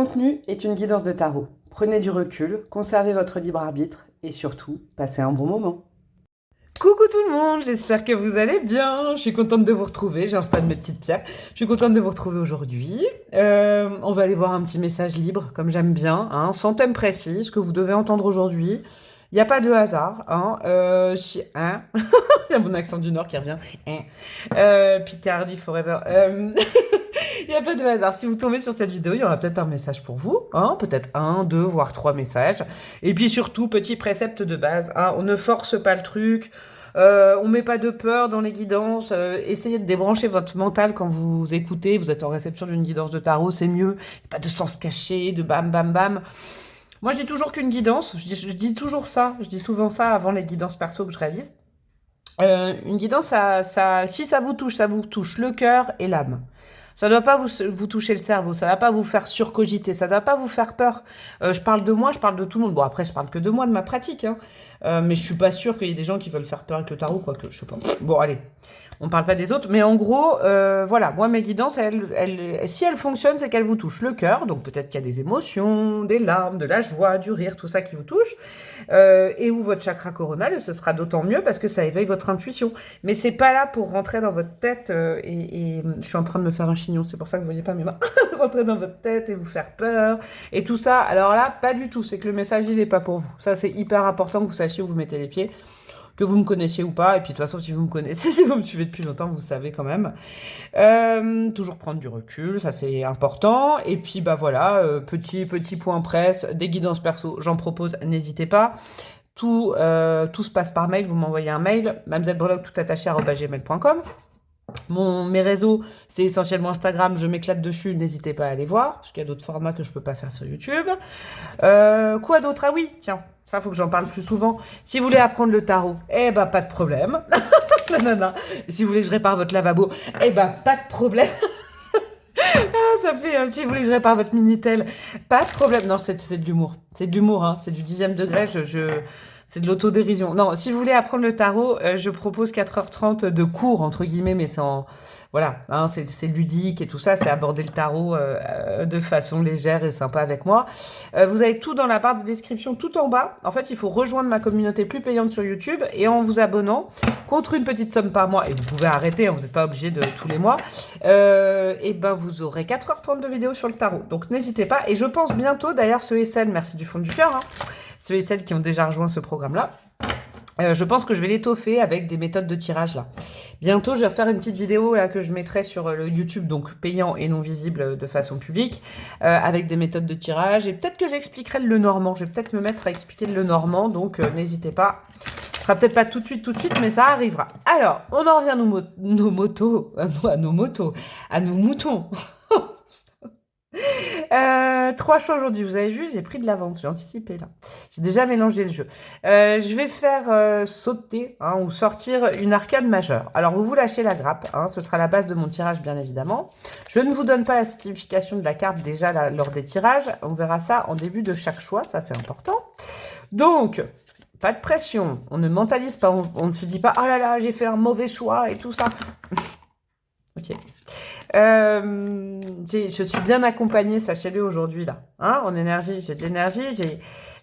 contenu est une guidance de tarot. Prenez du recul, conservez votre libre arbitre et surtout, passez un bon moment. Coucou tout le monde, j'espère que vous allez bien. Je suis contente de vous retrouver, j'installe mes petites pierres. Je suis contente de vous retrouver aujourd'hui. On va aller voir un petit message libre, comme j'aime bien, hein, sans thème précis, ce que vous devez entendre aujourd'hui. Il n'y a pas de hasard, hein. Hein. Il y a mon accent du Nord qui revient. Hein. Picardie forever. Il n'y a pas de hasard. Si vous tombez sur cette vidéo, il y aura peut-être un message pour vous. Hein, peut-être un, deux, voire trois messages. Et puis surtout, petit précepte de base. Hein, on ne force pas le truc. On met pas de peur dans les guidances. Essayez de débrancher votre mental quand vous écoutez. Vous êtes en réception d'une guidance de tarot, c'est mieux. Il n'y a pas de sens caché, de bam bam bam. Moi, je dis toujours qu'une guidance. Je dis toujours ça. Je dis souvent ça avant les guidances perso que je réalise. Une guidance, si ça vous touche le cœur et l'âme. Ça ne doit pas vous toucher le cerveau, ça ne va pas vous faire surcogiter, ça ne doit pas vous faire peur. Je parle de moi, je parle de tout le monde. Bon, après, je parle que de moi, de ma pratique. Hein. Mais je suis pas sûre qu'il y ait des gens qui veulent faire peur avec le tarot, quoique, je sais pas. Bon, allez, on parle pas des autres. Mais en gros, voilà, moi, mes guidances, si elles fonctionnent, c'est qu'elles vous touchent le cœur. Donc peut-être qu'il y a des émotions, des larmes, de la joie, du rire, tout ça qui vous touche. Et où votre chakra coronal, ce sera d'autant mieux parce que ça éveille votre intuition. Mais c'est pas là pour rentrer dans votre tête et je suis en train de me faire un chignon, c'est pour ça que vous voyez pas mes mains. Rentrer dans votre tête et vous faire peur et tout ça. Alors là, pas du tout. C'est que le message, il est pas pour vous. Ça, c'est hyper important que vous sachiez où vous mettez les pieds, que vous me connaissiez ou pas. Et puis de toute façon, si vous me connaissez, si vous me suivez depuis longtemps, vous savez quand même. Toujours prendre du recul, ça c'est important. Et puis bah voilà, petit point presse, des guidances perso, j'en propose, n'hésitez pas. Tout se passe par mail, vous m'envoyez un mail, mademoisellebrelog tout attaché @gmail.com. Mes réseaux, c'est essentiellement Instagram, je m'éclate dessus, n'hésitez pas à aller voir, parce qu'il y a d'autres formats que je peux pas faire sur YouTube. Quoi d'autre? Ah oui, tiens, ça faut que j'en parle plus souvent. Si vous voulez apprendre le tarot, eh ben pas de problème. Non. Si vous voulez que je répare votre lavabo, eh ben pas de problème. Ça fait, si vous voulez que je répare votre Minitel, pas de problème. Non, c'est de l'humour. C'est de l'humour, hein. C'est du 10e degré. C'est de l'autodérision. Non, si vous voulez apprendre le tarot, je propose 4h30 de cours, entre guillemets, mais sans... Voilà, hein, c'est ludique et tout ça, c'est aborder le tarot de façon légère et sympa avec moi. Vous avez tout dans la barre de description, tout en bas. En fait, il faut rejoindre ma communauté plus payante sur YouTube et en vous abonnant, contre une petite somme par mois, et vous pouvez arrêter, hein, vous n'êtes pas obligé de tous les mois, et ben vous aurez 4h30 de vidéos sur le tarot. Donc n'hésitez pas, et je pense bientôt, d'ailleurs, ceux et celles, merci du fond du cœur, hein, ceux et celles qui ont déjà rejoint ce programme-là, je pense que je vais l'étoffer avec des méthodes de tirage là. Bientôt, je vais faire une petite vidéo là que je mettrai sur le YouTube, donc payant et non visible de façon publique, avec des méthodes de tirage. Et peut-être que j'expliquerai le Lenormand. Je vais peut-être me mettre à expliquer le Lenormand, donc n'hésitez pas. Ce sera peut-être pas tout de suite, mais ça arrivera. Alors, on en revient à nos motos, à nos moutons. 3 choix aujourd'hui, vous avez vu, j'ai pris de l'avance, j'ai anticipé là. J'ai déjà mélangé le jeu. Je vais faire sauter ou sortir une arcane majeure. Alors vous lâchez la grappe, ce sera la base de mon tirage bien évidemment. Je ne vous donne pas la signification de la carte déjà là, lors des tirages, on verra ça en début de chaque choix, ça c'est important. Donc, pas de pression, on ne mentalise pas, on ne se dit pas « Oh là là, j'ai fait un mauvais choix » et tout ça. Ok. Je suis bien accompagnée, sachez-le aujourd'hui là, en énergie, j'ai de l'énergie,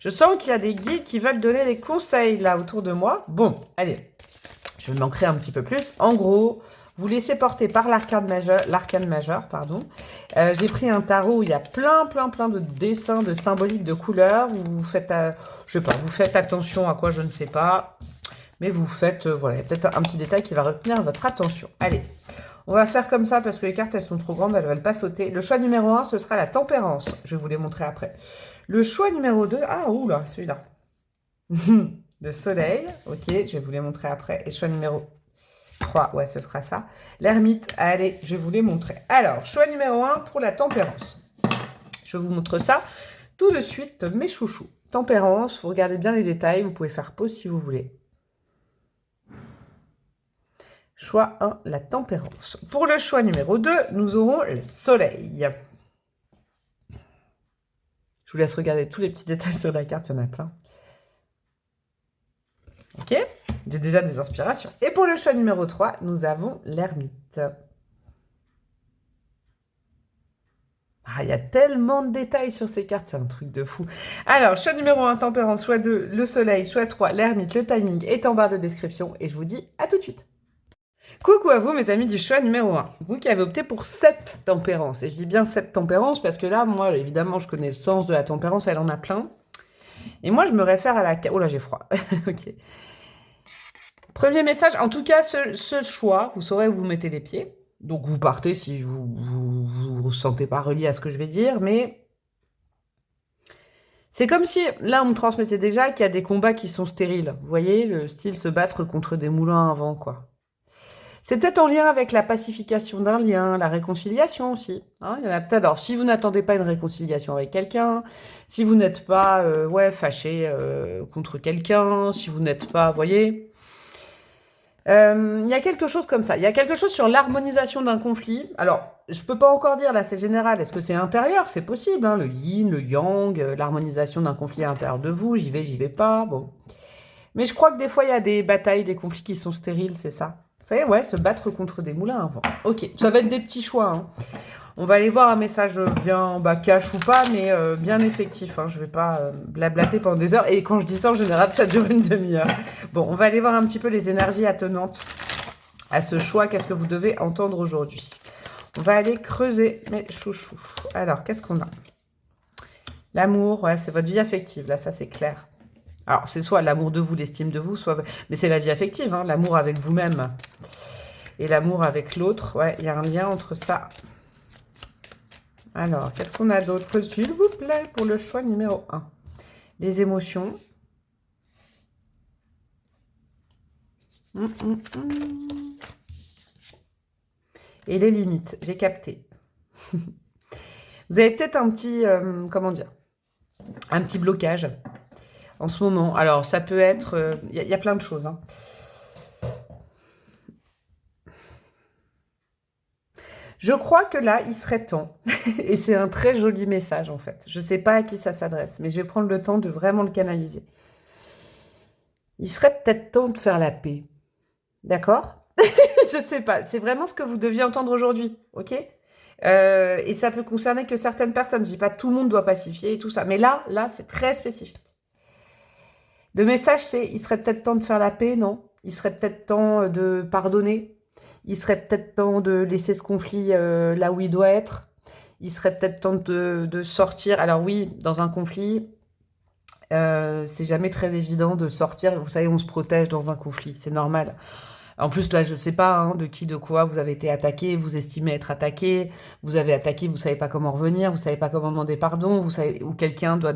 je sens qu'il y a des guides qui veulent donner des conseils là autour de moi. Bon, allez, je vais m'ancrer un petit peu plus. En gros, vous laissez porter par l'arcane majeure, pardon. J'ai pris un tarot où il y a plein de dessins, de symboliques, de couleurs. Vous faites, je sais pas, vous faites attention à quoi, je ne sais pas, mais vous faites, voilà, il y a peut-être un petit détail qui va retenir votre attention. Allez. On va faire comme ça parce que les cartes, elles sont trop grandes, elles ne veulent pas sauter. Le choix numéro 1, ce sera la tempérance. Je vais vous les montrer après. Le choix numéro 2, oula, celui-là. Le soleil, ok, je vais vous les montrer après. Et choix numéro 3, ouais, ce sera ça. L'ermite, allez, je vais vous les montrer. Alors, choix numéro 1 pour la tempérance. Je vous montre ça tout de suite, mes chouchous. Tempérance, vous regardez bien les détails, vous pouvez faire pause si vous voulez. Choix 1, la tempérance. Pour le choix numéro 2, nous aurons le soleil. Je vous laisse regarder tous les petits détails sur la carte, il y en a plein. Ok, j'ai déjà des inspirations. Et pour le choix numéro 3, nous avons l'ermite. Ah, il y a tellement de détails sur ces cartes, c'est un truc de fou. Alors, choix numéro 1, tempérance, choix 2, le soleil, choix 3, l'ermite, le timing est en barre de description et je vous dis à tout de suite. Coucou à vous mes amis du choix numéro 1, vous qui avez opté pour 7 tempérances. Et je dis bien 7 tempérances parce que là, moi, évidemment, je connais le sens de la tempérance, elle en a plein. Et moi, je me réfère à la... Oh là, j'ai froid. Ok. Premier message, en tout cas, ce choix, vous saurez où vous mettez les pieds. Donc vous partez si vous sentez pas relié à ce que je vais dire, mais c'est comme si, là, on me transmettait déjà qu'il y a des combats qui sont stériles. Vous voyez, le style se battre contre des moulins à vent, quoi. C'est peut-être en lien avec la pacification d'un lien, la réconciliation aussi. Hein, il y en a peut-être. Alors, si vous n'attendez pas une réconciliation avec quelqu'un, si vous n'êtes pas fâché contre quelqu'un, si vous n'êtes pas, vous voyez, il y a quelque chose comme ça. Il y a quelque chose sur l'harmonisation d'un conflit. Alors, je peux pas encore dire, là, c'est général. Est-ce que c'est intérieur? C'est possible, hein, le yin, le yang, l'harmonisation d'un conflit à l'intérieur de vous. J'y vais pas. Bon. Mais je crois que des fois, il y a des batailles, des conflits qui sont stériles, c'est ça. Vous savez, ouais, se battre contre des moulins à vent. Ok, ça va être des petits choix. Hein. On va aller voir un message bien cash ou pas, mais bien effectif. Hein. Je vais pas blablater pendant des heures. Et quand je dis ça, en général, ça dure une demi-heure. Bon, on va aller voir un petit peu les énergies attenantes à ce choix. Qu'est-ce que vous devez entendre aujourd'hui? On va aller creuser mes chouchous. Alors, qu'est-ce qu'on a? L'amour, ouais, c'est votre vie affective. Là, ça, c'est clair. Alors, c'est soit l'amour de vous, l'estime de vous, soit... Mais c'est la vie affective, hein, l'amour avec vous-même et l'amour avec l'autre. Ouais, il y a un lien entre ça. Alors, qu'est-ce qu'on a d'autre, s'il vous plaît, pour le choix numéro 1? Les émotions. Et les limites, j'ai capté. Vous avez peut-être un petit... comment dire? Un petit blocage en ce moment. Alors, ça peut être... Il y a plein de choses. Hein. Je crois que là, il serait temps. Et c'est un très joli message, en fait. Je ne sais pas à qui ça s'adresse, mais je vais prendre le temps de vraiment le canaliser. Il serait peut-être temps de faire la paix. D'accord? Je ne sais pas. C'est vraiment ce que vous deviez entendre aujourd'hui. OK? Et ça peut concerner que certaines personnes. Je ne dis pas tout le monde doit pacifier et tout ça. Mais là, c'est très spécifique. Le message, c'est, il serait peut-être temps de faire la paix, non? Il serait peut-être temps de pardonner. Il serait peut-être temps de laisser ce conflit là où il doit être. Il serait peut-être temps de sortir. Alors oui, dans un conflit, c'est jamais très évident de sortir. Vous savez, on se protège dans un conflit, c'est normal. En plus, là, je sais pas hein, de qui, de quoi vous avez été attaqué, vous estimez être attaqué, vous avez attaqué, vous savez pas comment revenir, vous savez pas comment demander pardon, vous savez ou quelqu'un doit,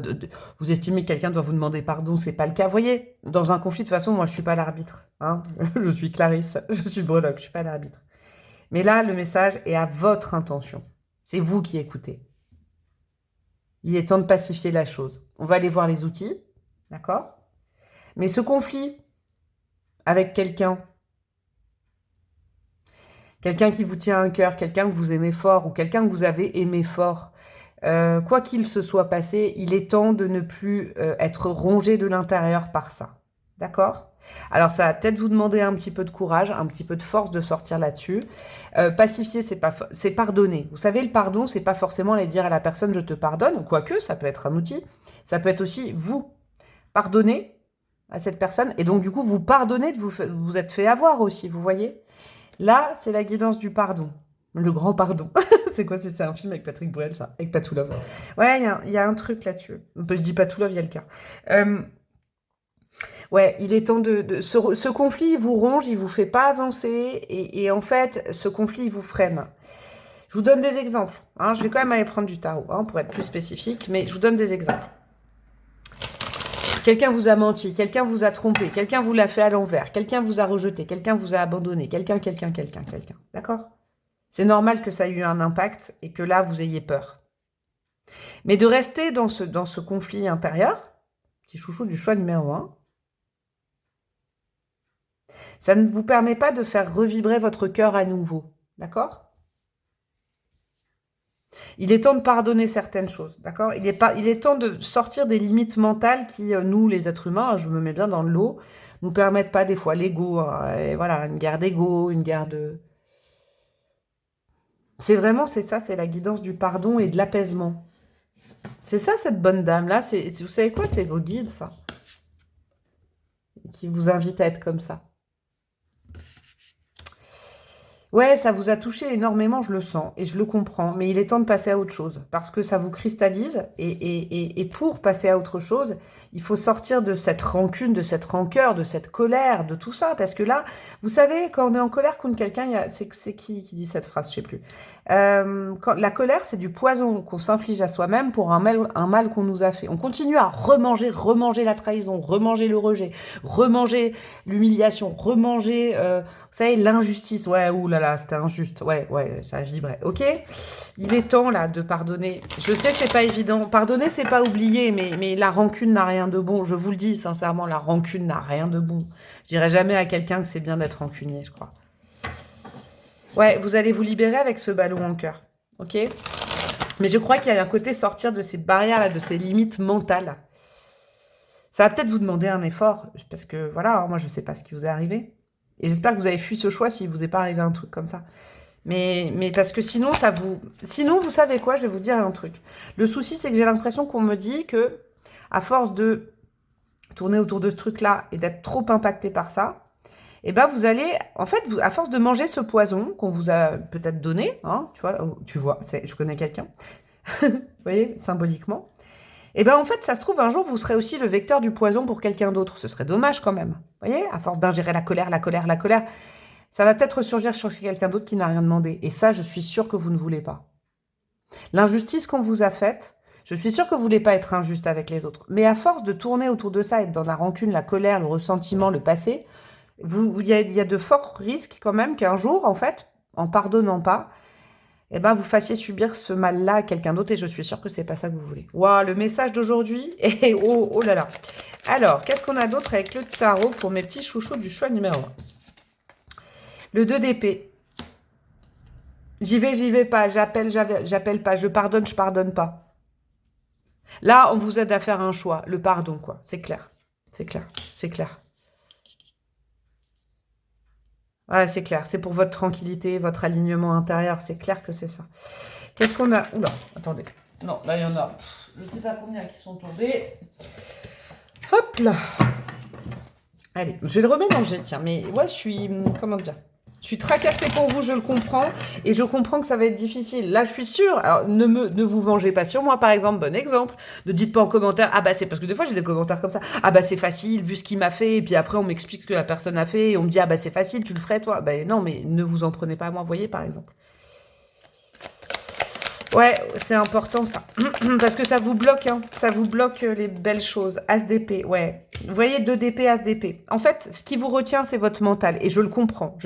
vous estimez que quelqu'un doit vous demander pardon, c'est pas le cas. Vous voyez, dans un conflit, de toute façon, moi, je suis pas l'arbitre, hein. Je suis Clarisse, je suis breloque, je suis pas l'arbitre. Mais là, le message est à votre intention. C'est vous qui écoutez. Il est temps de pacifier la chose. On va aller voir les outils, d'accord? Mais ce conflit avec quelqu'un qui vous tient à cœur, quelqu'un que vous aimez fort ou quelqu'un que vous avez aimé fort, quoi qu'il se soit passé, il est temps de ne plus être rongé de l'intérieur par ça. D'accord? Alors, ça va peut-être vous demander un petit peu de courage, un petit peu de force de sortir là-dessus. Pacifier, c'est pardonner. Vous savez, le pardon, c'est pas forcément aller dire à la personne « je te pardonne », quoique, ça peut être un outil. Ça peut être aussi vous pardonner à cette personne. Et donc, du coup, vous pardonnez de vous être fait avoir aussi, vous voyez? Là, c'est la guidance du pardon. Le grand pardon. C'est quoi? C'est un film avec Patrick Bruel, ça? Avec Patoulov. Ouais, il y a un truc là-dessus. Je dis Patoulov, il y a le cas. Ouais, il est temps de... Ce conflit, il vous ronge, il vous fait pas avancer. Et en fait, ce conflit, il vous freine. Je vous donne des exemples. Hein, je vais quand même aller prendre du tarot hein, pour être plus spécifique. Mais je vous donne des exemples. Quelqu'un vous a menti, quelqu'un vous a trompé, quelqu'un vous l'a fait à l'envers, quelqu'un vous a rejeté, quelqu'un vous a abandonné, quelqu'un. D'accord? C'est normal que ça ait eu un impact et que là, vous ayez peur. Mais de rester dans ce conflit intérieur, petit chouchou du choix numéro 1, ça ne vous permet pas de faire revibrer votre cœur à nouveau. D'accord? Il est temps de pardonner certaines choses, d'accord? Il est temps de sortir des limites mentales qui, nous, les êtres humains, je me mets bien dans le lot, nous permettent pas des fois l'ego, hein, et voilà, une guerre d'ego, une guerre de... C'est ça, c'est la guidance du pardon et de l'apaisement. C'est ça, cette bonne dame-là. Vous savez quoi? C'est vos guides, ça. Qui vous invitent à être comme ça. Ouais, ça vous a touché énormément, je le sens, et je le comprends, mais il est temps de passer à autre chose, parce que ça vous cristallise, et pour passer à autre chose, il faut sortir de cette rancune, de cette rancœur, de cette colère, de tout ça, parce que là, vous savez, quand on est en colère contre quelqu'un, c'est qui dit cette phrase, je sais plus. La colère, c'est du poison qu'on s'inflige à soi-même pour un mal qu'on nous a fait. On continue à remanger la trahison, remanger le rejet, remanger l'humiliation, remanger... vous savez, l'injustice, ouais, oulala, c'était injuste, ouais, ça vibrait, ok? Il est temps, là, de pardonner. Je sais que c'est pas évident. Pardonner, c'est pas oublier, mais la rancune n'a rien de bon. Je vous le dis, sincèrement, la rancune n'a rien de bon. Je dirais jamais à quelqu'un que c'est bien d'être rancunier, je crois. Ouais, vous allez vous libérer avec ce ballon en cœur, ok? Mais je crois qu'il y a un côté sortir de ces barrières-là, de ces limites mentales. Ça va peut-être vous demander un effort, parce que, voilà, moi, je sais pas ce qui vous est arrivé. Et j'espère que vous avez fui ce choix s'il vous est pas arrivé un truc comme ça. Mais parce que sinon, Sinon, vous savez quoi? Je vais vous dire un truc. Le souci, c'est que j'ai l'impression qu'on me dit que, à force de tourner autour de ce truc-là et d'être trop impacté par ça, eh ben vous allez, en fait, à force de manger ce poison qu'on vous a peut-être donné, hein, tu vois, je connais quelqu'un, vous voyez, symboliquement, eh ben en fait, ça se trouve, un jour, vous serez aussi le vecteur du poison pour quelqu'un d'autre. Ce serait dommage quand même. Vous voyez, à force d'ingérer la colère, ça va peut-être ressurgir sur quelqu'un d'autre qui n'a rien demandé. Et ça, je suis sûre que vous ne voulez pas. L'injustice qu'on vous a faite, je suis sûre que vous voulez pas être injuste avec les autres. Mais à force de tourner autour de ça, être dans la rancune, la colère, le ressentiment, le passé, il y a de forts risques quand même qu'un jour, en fait, en pardonnant pas, eh ben, vous fassiez subir ce mal-là à quelqu'un d'autre, et je suis sûre que c'est pas ça que vous voulez. Waouh, le message d'aujourd'hui, et oh là là. Alors, qu'est-ce qu'on a d'autre avec le tarot pour mes petits chouchous du choix numéro 1? Le 2 d'épée. J'y vais pas, j'appelle pas, je pardonne pas. Là, on vous aide à faire un choix, le pardon, quoi. C'est clair. Ouais, c'est clair. C'est pour votre tranquillité, votre alignement intérieur. C'est clair que c'est ça. Qu'est-ce qu'on a? Oula, attendez. Non, là, il y en a. Je ne sais pas combien qui sont tombés. Hop là. Allez, je vais le remélanger, tiens. Mais ouais, je suis... Comment dire? Je suis tracassée pour vous, je le comprends. Et je comprends que ça va être difficile. Là, je suis sûre. Alors, ne vous vengez pas sur moi, par exemple. Bon exemple. Ne dites pas en commentaire, ah bah c'est parce que des fois j'ai des commentaires comme ça. Ah bah c'est facile, vu ce qu'il m'a fait. Et puis après, on m'explique ce que la personne a fait. Et on me dit, ah bah c'est facile, tu le ferais toi. Ben non, mais ne vous en prenez pas à moi, voyez, par exemple. Ouais, c'est important ça. Parce que ça vous bloque, hein. Ça vous bloque les belles choses. As d'épée, ouais. Vous voyez, 2 d'épée, as d'épée. En fait, ce qui vous retient, c'est votre mental. Et je le comprends.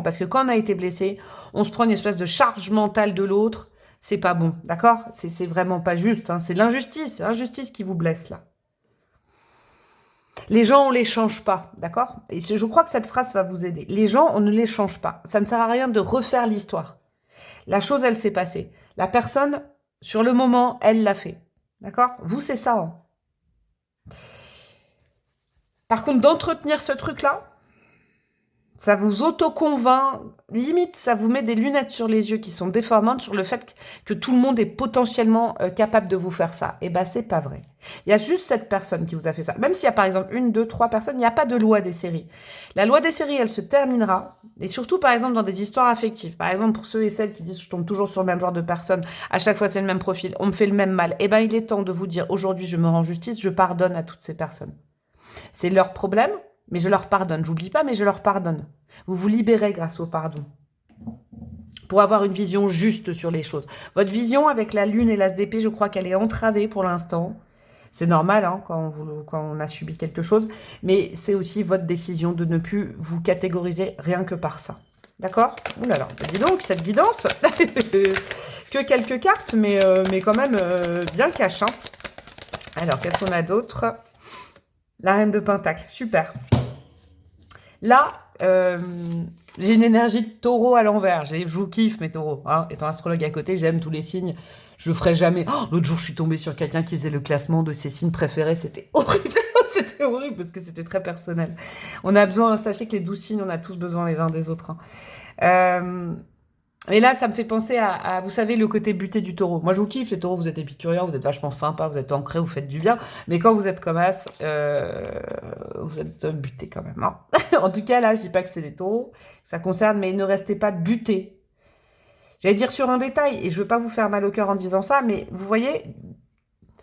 Parce que quand on a été blessé, on se prend une espèce de charge mentale de l'autre. C'est pas bon, d'accord? C'est vraiment pas juste, hein. C'est l'injustice. C'est l'injustice qui vous blesse, là. Les gens, on les change pas, d'accord? Et je crois que cette phrase va vous aider. Les gens, on ne les change pas. Ça ne sert à rien de refaire l'histoire. La chose, elle s'est passée. La personne, sur le moment, elle l'a fait. D'accord? Vous, c'est ça. Hein. Par contre, d'entretenir ce truc-là, ça vous auto-convainc, limite, ça vous met des lunettes sur les yeux qui sont déformantes sur le fait que tout le monde est potentiellement capable de vous faire ça. Eh ben, c'est pas vrai. Il y a juste cette personne qui vous a fait ça. Même s'il y a par exemple 1, 2, 3 personnes, il n'y a pas de loi des séries. La loi des séries, elle se terminera. Et surtout, par exemple, dans des histoires affectives. Par exemple, pour ceux et celles qui disent « je tombe toujours sur le même genre de personne, à chaque fois c'est le même profil, on me fait le même mal », eh ben, il est temps de vous dire « aujourd'hui, je me rends justice, je pardonne à toutes ces personnes ». C'est leur problème, mais je leur pardonne. J'oublie pas, mais je leur pardonne. Vous vous libérez grâce au pardon. Pour avoir une vision juste sur les choses. Votre vision avec la lune et l'as d'épée, je crois qu'elle est entravée pour l'instant. C'est normal hein, quand on a subi quelque chose. Mais c'est aussi votre décision de ne plus vous catégoriser rien que par ça. D'accord? Ouh là là, dis donc, cette guidance, que quelques cartes, mais quand même bien cash. Hein. Alors, qu'est-ce qu'on a d'autre? La reine de Pentacle, super. Là, j'ai une énergie de taureau à l'envers. Je vous kiffe, mes taureaux. Hein. Étant astrologue à côté, j'aime tous les signes. Je le ferai jamais. Oh, l'autre jour, je suis tombée sur quelqu'un qui faisait le classement de ses signes préférés. C'était horrible. C'était horrible parce que c'était très personnel. On a besoin, sachez que les 12 signes, on a tous besoin les uns des autres. Hein. Et là, ça me fait penser vous savez, le côté buté du taureau. Moi, je vous kiffe, les taureaux, vous êtes épicuriens, vous êtes vachement sympa, vous êtes ancrés, vous faites du bien. Mais quand vous êtes comme as, vous êtes buté quand même. Hein. En tout cas, là, je dis pas que c'est des taureaux, ça concerne, mais ne restez pas butés. J'allais dire sur un détail, et je veux pas vous faire mal au cœur en disant ça, mais vous voyez,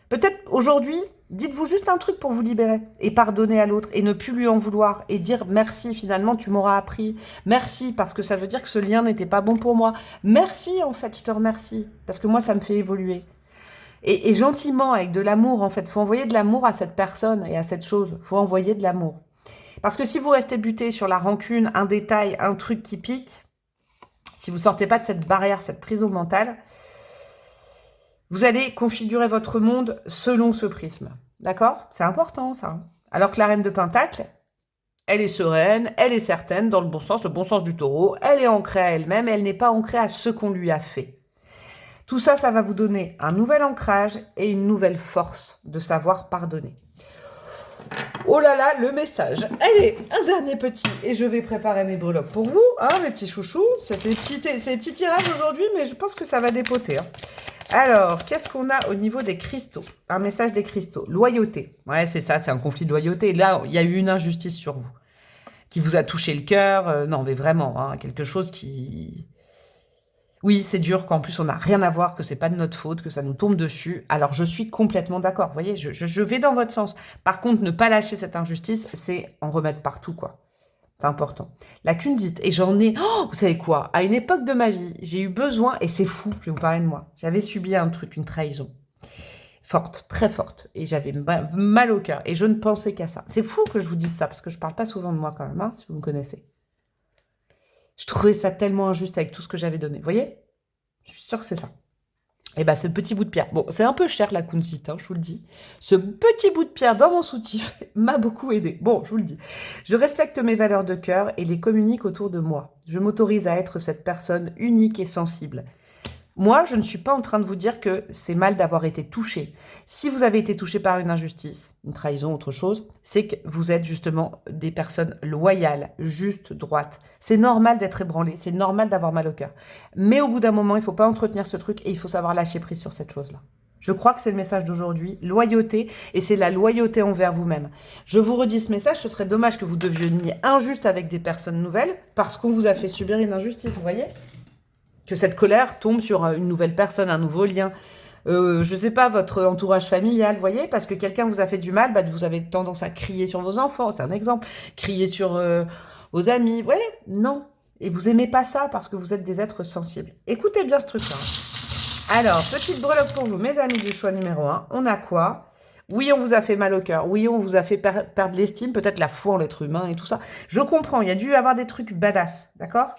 peut-être aujourd'hui, dites-vous juste un truc pour vous libérer et pardonner à l'autre et ne plus lui en vouloir et dire merci, finalement, tu m'auras appris. Merci, parce que ça veut dire que ce lien n'était pas bon pour moi. Merci, en fait, je te remercie, parce que moi, ça me fait évoluer. Et gentiment, avec de l'amour, en fait, faut envoyer de l'amour à cette personne et à cette chose. Faut envoyer de l'amour. Parce que si vous restez buté sur la rancune, un détail, un truc qui pique, si vous sortez pas de cette barrière, cette prison mentale, vous allez configurer votre monde selon ce prisme. D'accord? C'est important, ça. Alors que la reine de Pentacle, elle est sereine, elle est certaine, dans le bon sens du taureau, elle est ancrée à elle-même, elle n'est pas ancrée à ce qu'on lui a fait. Tout ça, ça va vous donner un nouvel ancrage et une nouvelle force de savoir pardonner. Oh là là, le message. Allez, un dernier petit, et je vais préparer mes breloques pour vous, hein, mes petits chouchous. C'est des petits tirages aujourd'hui, mais je pense que ça va dépoter. Hein. Alors, qu'est-ce qu'on a au niveau des cristaux? Un message des cristaux. Loyauté. Ouais, c'est ça, c'est un conflit de loyauté. Là, il y a eu une injustice sur vous, qui vous a touché le cœur. Non, mais vraiment, hein, quelque chose qui... Oui, c'est dur qu'en plus on n'a rien à voir, que c'est pas de notre faute, que ça nous tombe dessus. Alors je suis complètement d'accord, vous voyez, je vais dans votre sens. Par contre, ne pas lâcher cette injustice, c'est en remettre partout, quoi. C'est important. La cundite, et j'en ai... Oh, vous savez quoi? À une époque de ma vie, j'ai eu besoin, et c'est fou, je vais vous parler de moi. J'avais subi un truc, une trahison. Forte, très forte. Et j'avais mal au cœur. Et je ne pensais qu'à ça. C'est fou que je vous dise ça, parce que je parle pas souvent de moi quand même, hein, si vous me connaissez. Je trouvais ça tellement injuste avec tout ce que j'avais donné. Vous voyez? Je suis sûre que c'est ça. Et bien, ce petit bout de pierre. Bon, c'est un peu cher la kunzite, hein, je vous le dis. Ce petit bout de pierre dans mon soutif m'a beaucoup aidé. Bon, je vous le dis. Je respecte mes valeurs de cœur et les communique autour de moi. Je m'autorise à être cette personne unique et sensible. Moi, je ne suis pas en train de vous dire que c'est mal d'avoir été touché. Si vous avez été touché par une injustice, une trahison, autre chose, c'est que vous êtes justement des personnes loyales, justes, droites. C'est normal d'être ébranlé, c'est normal d'avoir mal au cœur. Mais au bout d'un moment, il ne faut pas entretenir ce truc et il faut savoir lâcher prise sur cette chose-là. Je crois que c'est le message d'aujourd'hui, loyauté, et c'est la loyauté envers vous-même. Je vous redis ce message, ce serait dommage que vous deveniez injuste avec des personnes nouvelles parce qu'on vous a fait subir une injustice, vous voyez ? Que cette colère tombe sur une nouvelle personne, un nouveau lien. Je sais pas, votre entourage familial, vous voyez, parce que quelqu'un vous a fait du mal, bah, vous avez tendance à crier sur vos enfants, c'est un exemple. Crier sur vos amis, vous voyez, non. Et vous aimez pas ça parce que vous êtes des êtres sensibles. Écoutez bien ce truc-là. Alors, petite breloque pour vous, mes amis du choix numéro 1. On a quoi? Oui, on vous a fait mal au cœur. Oui, on vous a fait perdre l'estime, peut-être la foi en l'être humain et tout ça. Je comprends, il y a dû y avoir des trucs badass, d'accord?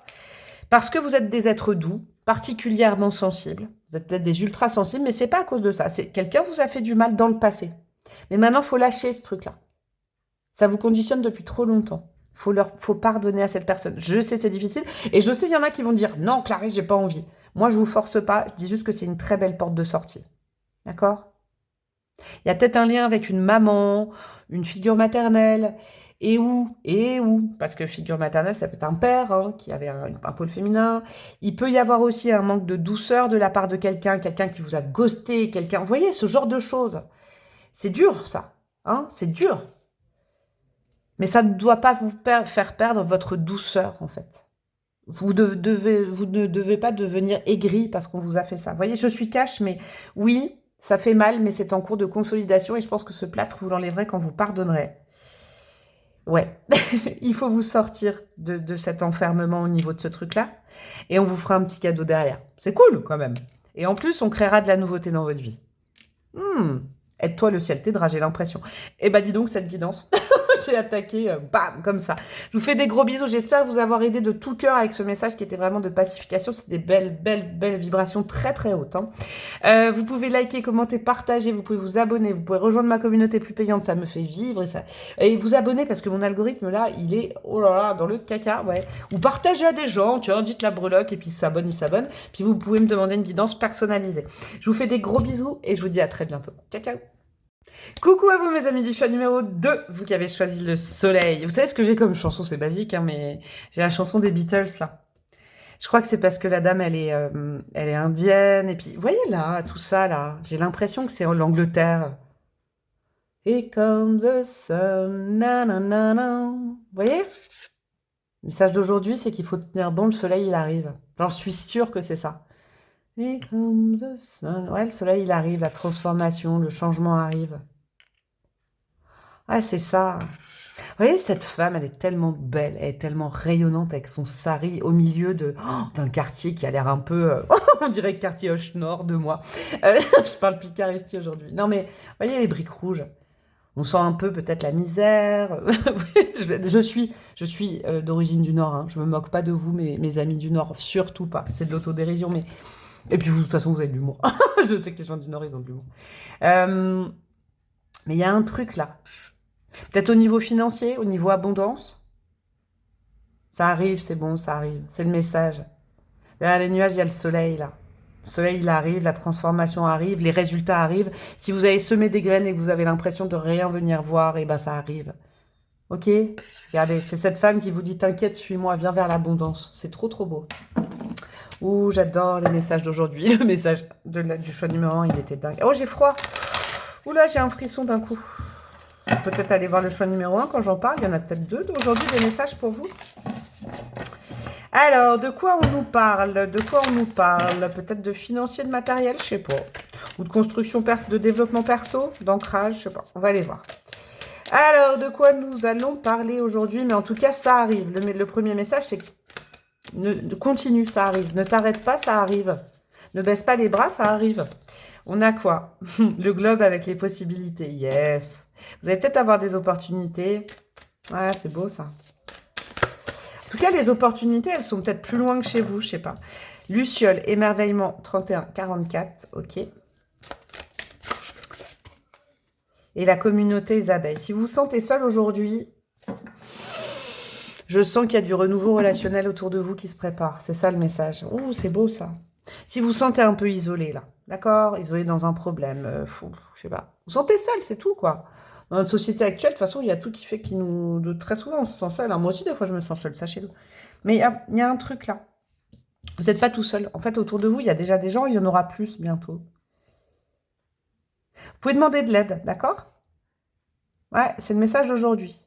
Parce que vous êtes des êtres doux, particulièrement sensibles. Vous êtes peut-être des ultra sensibles, mais c'est pas à cause de ça. C'est quelqu'un vous a fait du mal dans le passé. Mais maintenant, il faut lâcher ce truc-là. Ça vous conditionne depuis trop longtemps. Faut pardonner à cette personne. Je sais, c'est difficile. Et je sais, il y en a qui vont dire, non, Clarisse, j'ai pas envie. Moi, je vous force pas. Je dis juste que c'est une très belle porte de sortie. D'accord? Il y a peut-être un lien avec une maman, une figure maternelle. Et où, parce que figure maternelle, ça peut être un père hein, qui avait un pôle féminin. Il peut y avoir aussi un manque de douceur de la part de quelqu'un qui vous a ghosté, quelqu'un... Vous voyez, ce genre de choses. C'est dur, ça. Hein, c'est dur. Mais ça ne doit pas vous faire perdre votre douceur, en fait. Vous ne devez pas devenir aigri parce qu'on vous a fait ça. Vous voyez, je suis cash, mais oui, ça fait mal, mais c'est en cours de consolidation et je pense que ce plâtre, vous l'enlèverez quand vous pardonnerez. Ouais, il faut vous sortir de cet enfermement au niveau de ce truc-là. Et on vous fera un petit cadeau derrière. C'est cool, quand même. Et en plus, on créera de la nouveauté dans votre vie. Aide-toi, le ciel t'aidera, j'ai l'impression. Eh ben, dis donc, cette guidance. J'ai attaqué, bam, comme ça. Je vous fais des gros bisous. J'espère vous avoir aidé de tout cœur avec ce message qui était vraiment de pacification. C'est des belles vibrations très, très hautes. Hein. Vous pouvez liker, commenter, partager. Vous pouvez vous abonner. Vous pouvez rejoindre ma communauté plus payante. Ça me fait vivre. Et vous abonner parce que mon algorithme, là, il est, oh là là, dans le caca. Ouais. Ou partagez à des gens. Tiens, dites la breloque et puis ils s'abonnent. Puis vous pouvez me demander une guidance personnalisée. Je vous fais des gros bisous et je vous dis à très bientôt. Ciao, ciao. Coucou à vous mes amis du choix numéro 2, vous qui avez choisi le soleil. Vous savez ce que j'ai comme chanson, c'est basique, hein, mais j'ai la chanson des Beatles là. Je crois que c'est parce que la dame, elle est indienne. Et puis, vous voyez là, tout ça, là. J'ai l'impression que c'est l'Angleterre. Here comes the sun, nanana. Vous voyez? Le message d'aujourd'hui, c'est qu'il faut tenir bon, le soleil, il arrive. J'en suis sûre que c'est ça. Here comes the sun. Ouais, le soleil, il arrive, la transformation, le changement arrive. Ouais, c'est ça. Vous voyez, cette femme, elle est tellement belle, elle est tellement rayonnante avec son sari au milieu d'un quartier qui a l'air un peu... on dirait quartier Hoche-Nord de moi. Je parle Picardie aujourd'hui. Non, mais vous voyez les briques rouges. On sent un peu peut-être la misère. Je suis d'origine du Nord. Hein. Je me moque pas de vous, mes amis du Nord. Surtout pas. C'est de l'autodérision. Mais... Et puis, vous, de toute façon, vous avez de l'humour. Je sais que les gens du Nord, ils ont de l'humour. Mais il y a un truc là. Peut-être au niveau financier, au niveau abondance. Ça arrive, c'est bon, ça arrive. C'est le message. Derrière les nuages, il y a le soleil là. Le soleil, il arrive, la transformation arrive, les résultats arrivent. Si vous avez semé des graines et que vous avez l'impression de rien venir voir, et ben ça arrive. Ok? Regardez, c'est cette femme qui vous dit « T'inquiète, suis-moi, viens vers l'abondance ». C'est trop, trop beau. Ouh, j'adore les messages d'aujourd'hui. Le message du choix numéro 1, il était dingue. Oh, j'ai froid. Ouh là, j'ai un frisson d'un coup. Peut-être aller voir le choix numéro 1 quand j'en parle. Il y en a peut-être 2 aujourd'hui, des messages pour vous. Alors, de quoi on nous parle? De quoi on nous parle? Peut-être de financier, de matériel, je sais pas. Ou de construction, de développement perso, d'ancrage, je sais pas. On va aller voir. Alors, de quoi nous allons parler aujourd'hui? Mais en tout cas, ça arrive. Le premier message, c'est que continue, ça arrive. Ne t'arrête pas, ça arrive. Ne baisse pas les bras, ça arrive. On a quoi? Le globe avec les possibilités. Yes. Vous allez peut-être avoir des opportunités. Ouais, c'est beau ça. En tout cas, les opportunités, elles sont peut-être plus loin que chez vous, je sais pas. Luciole, émerveillement, 31-44, ok. Et la communauté des abeilles. Si vous vous sentez seul aujourd'hui, je sens qu'il y a du renouveau relationnel autour de vous qui se prépare. C'est ça le message. Ouh, c'est beau ça. Si vous vous sentez un peu isolé là, d'accord? Isolé dans un problème, je sais pas. Vous vous sentez seul, c'est tout quoi. Dans notre société actuelle, de toute façon, il y a tout qui fait très souvent, on se sent seul. Hein. Moi aussi, des fois, je me sens seule, sachez-le. Mais il y a un truc là. Vous n'êtes pas tout seul. En fait, autour de vous, il y a déjà des gens, il y en aura plus bientôt. Vous pouvez demander de l'aide, d'accord? Ouais, c'est le message d'aujourd'hui.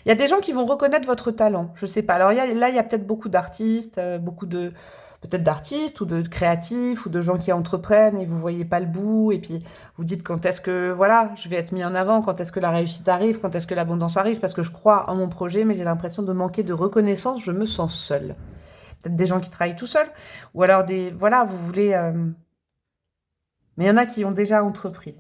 Il y a des gens qui vont reconnaître votre talent, je sais pas. Alors là, il y a peut-être beaucoup d'artistes, peut-être d'artistes ou de créatifs ou de gens qui entreprennent et vous voyez pas le bout et puis vous dites quand est-ce que, voilà, je vais être mis en avant, quand est-ce que la réussite arrive, quand est-ce que l'abondance arrive, parce que je crois en mon projet, mais j'ai l'impression de manquer de reconnaissance, je me sens seule. Peut-être des gens qui travaillent tout seuls, ou alors voilà, vous voulez... Mais il y en a qui ont déjà entrepris.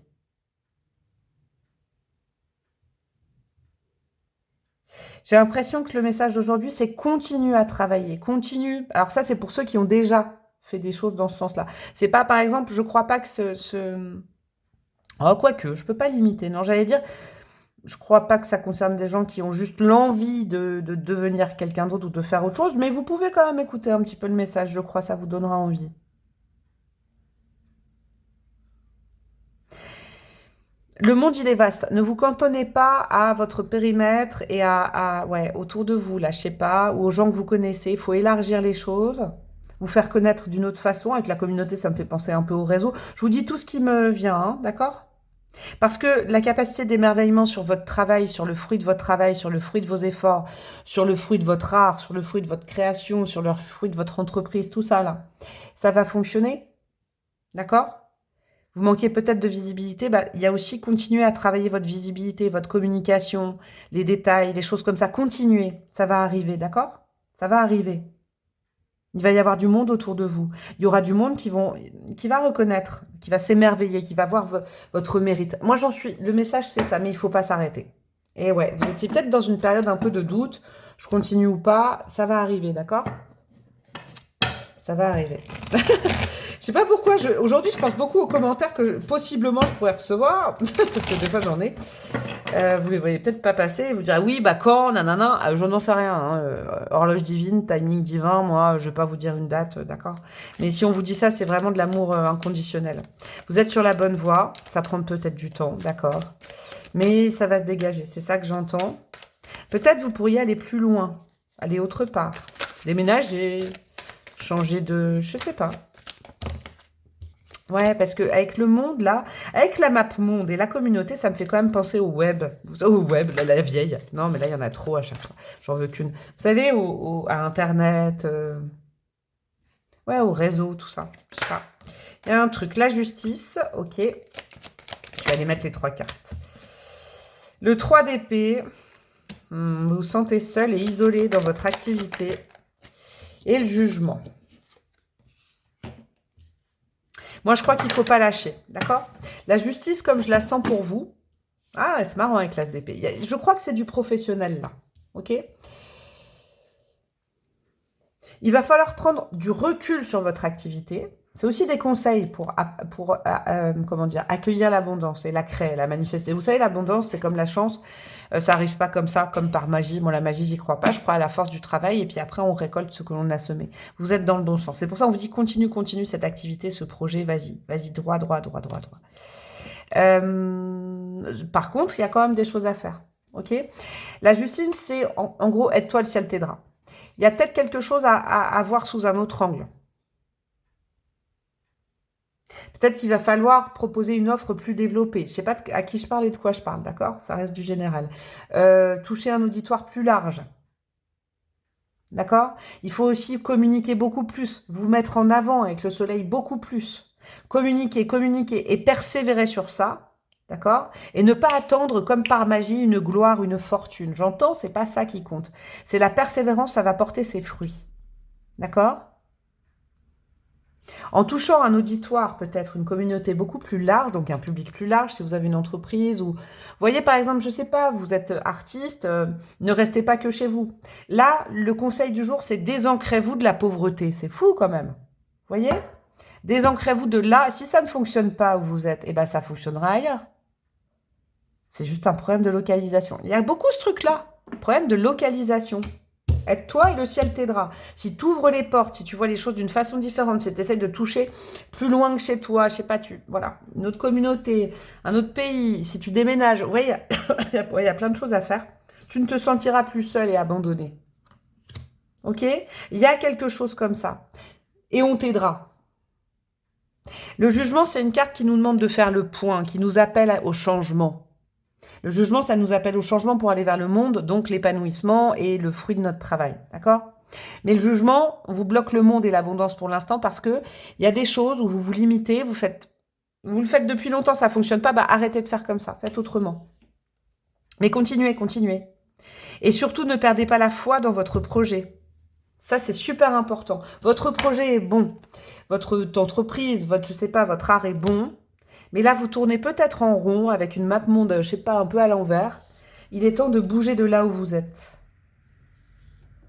J'ai l'impression que le message d'aujourd'hui, c'est continue à travailler, continue. Alors ça, c'est pour ceux qui ont déjà fait des choses dans ce sens-là. C'est pas, par exemple, je crois pas que Oh, quoique, je peux pas limiter. Non, j'allais dire, je crois pas que ça concerne des gens qui ont juste l'envie de devenir quelqu'un d'autre ou de faire autre chose, mais vous pouvez quand même écouter un petit peu le message, je crois, ça vous donnera envie. Le monde, il est vaste. Ne vous cantonnez pas à votre périmètre et ouais, autour de vous, là, je sais pas, ou aux gens que vous connaissez. Il faut élargir les choses, vous faire connaître d'une autre façon. Avec la communauté, ça me fait penser un peu au réseau. Je vous dis tout ce qui me vient, hein, d'accord? Parce que la capacité d'émerveillement sur votre travail, sur le fruit de votre travail, sur le fruit de vos efforts, sur le fruit de votre art, sur le fruit de votre création, sur le fruit de votre entreprise, tout ça, là, ça va fonctionner, d'accord? Vous manquez peut-être de visibilité, il y a aussi continuer à travailler votre visibilité, votre communication, les détails, les choses comme ça. Continuez, ça va arriver, d'accord? Ça va arriver. Il va y avoir du monde autour de vous. Il y aura du monde qui va reconnaître, qui va s'émerveiller, qui va voir votre mérite. Moi, j'en suis. Le message, c'est ça, mais il ne faut pas s'arrêter. Et ouais, vous étiez peut-être dans une période un peu de doute. Je continue ou pas, ça va arriver, d'accord? Ça va arriver. Je sais pas pourquoi, aujourd'hui je pense beaucoup aux commentaires que possiblement je pourrais recevoir, parce que des fois j'en ai. Vous les voyez peut-être pas passer, vous direz oui, bah quand, nanana, je n'en sais rien. Hein, horloge divine, timing divin, moi je vais pas vous dire une date, d'accord? Mais si on vous dit ça, c'est vraiment de l'amour inconditionnel. Vous êtes sur la bonne voie, ça prend peut-être du temps, d'accord? Mais ça va se dégager, c'est ça que j'entends. Peut-être vous pourriez aller plus loin, aller autre part. Déménager, changer de... Je sais pas. Ouais, parce que avec le monde, là, avec la map monde et la communauté, ça me fait quand même penser au web. Au web, la vieille. Non, mais là, il y en a trop à chaque fois. J'en veux qu'une. Vous savez, à Internet, ouais, au réseau, tout ça. Je sais pas. Il y a un truc. La justice, ok. Je vais aller mettre les 3 cartes. Le 3 d'épée. Vous vous sentez seul et isolé dans votre activité. Et le jugement. Moi, je crois qu'il ne faut pas lâcher, d'accord? La justice, comme je la sens pour vous... Ah, c'est marrant avec l'as d'épée. Je crois que c'est du professionnel, là, ok? Il va falloir prendre du recul sur votre activité. C'est aussi des conseils pour comment dire, accueillir l'abondance et la créer, la manifester. Vous savez, l'abondance, c'est comme la chance. Ça n'arrive pas comme ça, comme par magie. Moi, la magie, j'y crois pas. Je crois à la force du travail. Et puis après, on récolte ce que l'on a semé. Vous êtes dans le bon sens. C'est pour ça qu'on vous dit, continue cette activité, ce projet. Vas-y, droit. Par contre, il y a quand même des choses à faire. Ok? La justice, c'est en gros, aide-toi, le ciel t'aidera. Il y a peut-être quelque chose à voir sous un autre angle. Peut-être qu'il va falloir proposer une offre plus développée. Je ne sais pas à qui je parle et de quoi je parle, d'accord? Ça reste du général. Toucher un auditoire plus large. D'accord? Il faut aussi communiquer beaucoup plus, vous mettre en avant avec le soleil beaucoup plus. Communiquer et persévérer sur ça. D'accord? Et ne pas attendre comme par magie une gloire, une fortune. J'entends, c'est pas ça qui compte. C'est la persévérance, ça va porter ses fruits. D'accord? En touchant un auditoire, peut-être une communauté beaucoup plus large, donc un public plus large, si vous avez une entreprise, ou... Vous voyez, par exemple, je sais pas, vous êtes artiste, ne restez pas que chez vous. Là, le conseil du jour, c'est désancrez-vous de la pauvreté. C'est fou, quand même. Vous voyez? Désancrez-vous de là. Si ça ne fonctionne pas où vous êtes, eh ben, ça fonctionnera ailleurs. C'est juste un problème de localisation. Il y a beaucoup ce truc-là. Problème de localisation. Aide-toi et le ciel t'aidera. Si tu ouvres les portes, si tu vois les choses d'une façon différente, si tu essaies de toucher plus loin que chez toi, je sais pas, voilà, une autre communauté, un autre pays, si tu déménages, vous voyez, il y a plein de choses à faire. Tu ne te sentiras plus seul et abandonné. Ok? Il y a quelque chose comme ça. Et on t'aidera. Le jugement, c'est une carte qui nous demande de faire le point, qui nous appelle au changement. Le jugement, ça nous appelle au changement pour aller vers le monde, donc l'épanouissement et le fruit de notre travail, d'accord? Mais le jugement vous bloque le monde et l'abondance pour l'instant parce que il y a des choses où vous vous limitez, vous le faites depuis longtemps, ça fonctionne pas, bah arrêtez de faire comme ça, faites autrement. Mais continuez. Et surtout, ne perdez pas la foi dans votre projet. Ça, c'est super important. Votre projet est bon, votre entreprise, je sais pas, votre art est bon. Mais là, vous tournez peut-être en rond avec une map monde, je sais pas, un peu à l'envers. Il est temps de bouger de là où vous êtes.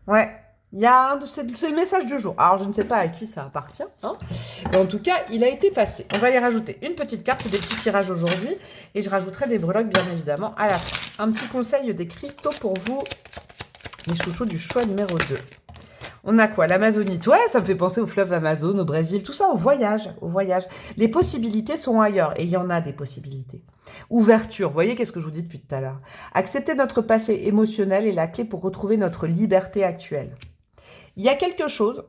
Ouais, c'est le message du jour. Alors, je ne sais pas à qui ça appartient, hein, mais en tout cas, il a été passé. On va y rajouter une petite carte, c'est des petits tirages aujourd'hui, et je rajouterai des breloques, bien évidemment, à la fin. Un petit conseil des cristaux pour vous, les chouchous du choix numéro 2. On a quoi? L'Amazonite. Ouais, ça me fait penser au fleuve Amazon, au Brésil, tout ça, au voyage. Les possibilités sont ailleurs, et il y en a des possibilités. Ouverture, vous voyez qu'est-ce que je vous dis depuis tout à l'heure. Accepter notre passé émotionnel est la clé pour retrouver notre liberté actuelle. Il y a quelque chose...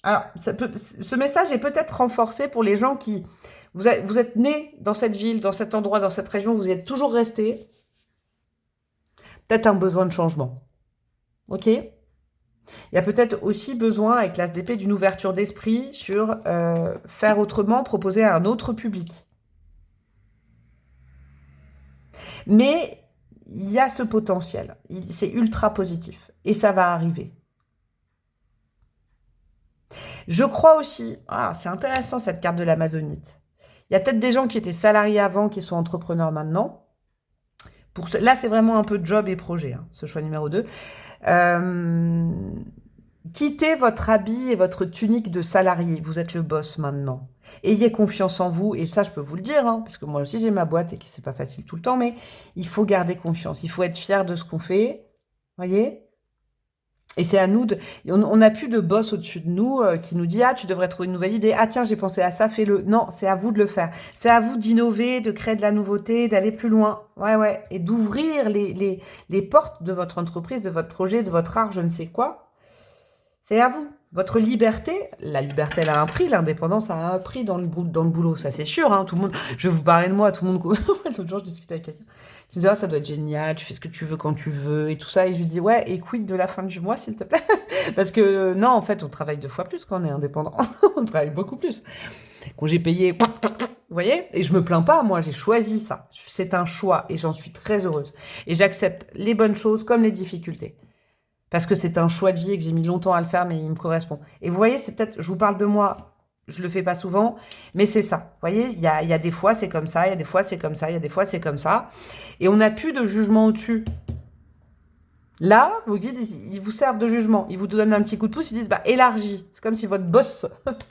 Alors, ce message est peut-être renforcé pour les gens qui... Vous êtes nés dans cette ville, dans cet endroit, dans cette région, vous y êtes toujours restés. Peut-être un besoin de changement. Ok ? Il y a peut-être aussi besoin, avec l'as d'épée, d'une ouverture d'esprit sur faire autrement, proposer à un autre public. Mais il y a ce potentiel. C'est ultra positif. Et ça va arriver. Je crois aussi... Ah, c'est intéressant cette carte de l'Amazonite. Il y a peut-être des gens qui étaient salariés avant, qui sont entrepreneurs maintenant. Là, c'est vraiment un peu job et projet, hein, ce choix numéro 2. Quittez votre habit et votre tunique de salarié. Vous êtes le boss maintenant. Ayez confiance en vous. Et ça, je peux vous le dire, hein, parce que moi aussi, j'ai ma boîte et que c'est pas facile tout le temps. Mais il faut garder confiance. Il faut être fier de ce qu'on fait. Voyez ? Et c'est à nous de... On n'a plus de boss au-dessus de nous qui nous dit « Ah, tu devrais trouver une nouvelle idée. Ah, tiens, j'ai pensé à ça, fais-le. » Non, c'est à vous de le faire. C'est à vous d'innover, de créer de la nouveauté, d'aller plus loin. Ouais. Et d'ouvrir les portes de votre entreprise, de votre projet, de votre art, je ne sais quoi. C'est à vous. Votre liberté, la liberté, elle a un prix, l'indépendance a un prix dans le boulot, ça c'est sûr. Hein, tout le monde, je vais vous parler de moi, tout le monde. L'autre jour, je discutais avec quelqu'un qui me disait, ah, ça doit être génial, tu fais ce que tu veux quand tu veux et tout ça. Et je lui dis, ouais, et quid de la fin du mois, s'il te plaît? Parce que non, en fait, on travaille 2 fois plus quand on est indépendant. On travaille beaucoup plus. Congé payé, vous voyez? Et je me plains pas, moi, j'ai choisi ça. C'est un choix et j'en suis très heureuse. Et j'accepte les bonnes choses comme les difficultés. Parce que c'est un choix de vie et que j'ai mis longtemps à le faire, mais il me correspond. Et vous voyez, c'est peut-être, je vous parle de moi, je le fais pas souvent, mais c'est ça. Vous voyez, il y a des fois c'est comme ça, il y a des fois c'est comme ça, il y a des fois c'est comme ça. Et on n'a plus de jugement au-dessus. Là, vos guides, ils vous servent de jugement. Ils vous donnent un petit coup de pouce, ils disent, bah, élargis. C'est comme si votre boss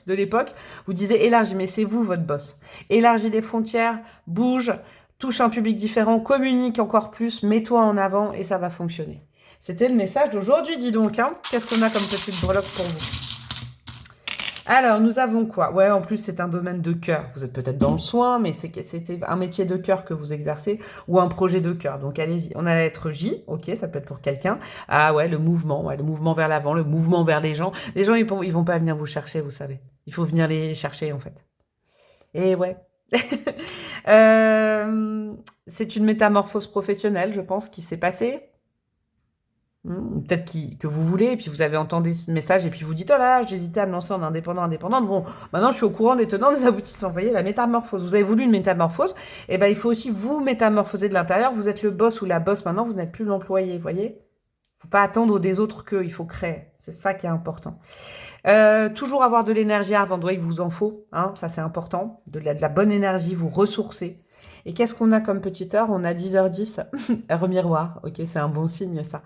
de l'époque vous disait élargis, mais c'est vous votre boss. Élargis les frontières, bouge, touche un public différent, communique encore plus, mets-toi en avant et ça va fonctionner. C'était le message d'aujourd'hui, dis donc. Hein. Qu'est-ce qu'on a comme petite breloque pour vous? Alors, nous avons quoi? Ouais, en plus, c'est un domaine de cœur. Vous êtes peut-être dans le soin, mais c'est un métier de cœur que vous exercez ou un projet de cœur. Donc, allez-y. On a la lettre J. Ok, ça peut être pour quelqu'un. Ah ouais, le mouvement vers l'avant, le mouvement vers les gens. Les gens, ils vont pas venir vous chercher, vous savez. Il faut venir les chercher, en fait. Et ouais. C'est une métamorphose professionnelle, je pense, qui s'est passée. Peut-être que vous voulez, et puis vous avez entendu ce message, et puis vous dites, oh là, j'hésitais à me lancer en indépendante. Bon, maintenant je suis au courant des tenants, des aboutissants. Vous voyez, la métamorphose. Vous avez voulu une métamorphose, et ben il faut aussi vous métamorphoser de l'intérieur. Vous êtes le boss ou la boss maintenant, vous n'êtes plus l'employé, vous voyez. Il faut pas attendre des autres qu'eux, il faut créer. C'est ça qui est important. Toujours avoir de l'énergie à revendre, il vous en faut, hein, ça c'est important. De la bonne énergie, vous ressourcer. Et qu'est-ce qu'on a comme petite heure? On a 10h10, heure miroir. Ok, c'est un bon signe, ça.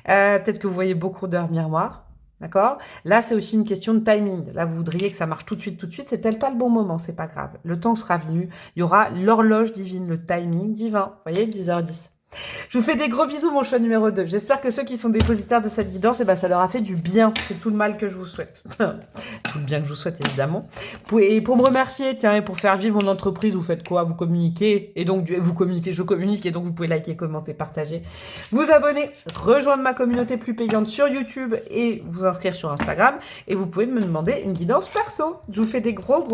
Peut-être que vous voyez beaucoup d'heures miroir. D'accord? Là, c'est aussi une question de timing. Là, vous voudriez que ça marche tout de suite. C'est peut-être pas le bon moment, c'est pas grave. Le temps sera venu. Il y aura l'horloge divine, le timing divin. Vous voyez, 10h10. Je vous fais des gros bisous, mon choix numéro 2. J'espère que ceux qui sont dépositaires de cette guidance, ça leur a fait du bien. C'est tout le mal que je vous souhaite. Tout le bien que je vous souhaite, évidemment. Et pour me remercier, tiens, et pour faire vivre mon entreprise, vous faites quoi? Vous communiquez. Et donc, vous communiquez, je communique. Et donc, vous pouvez liker, commenter, partager. Vous abonner, rejoindre ma communauté plus payante sur YouTube et vous inscrire sur Instagram. Et vous pouvez me demander une guidance perso. Je vous fais des gros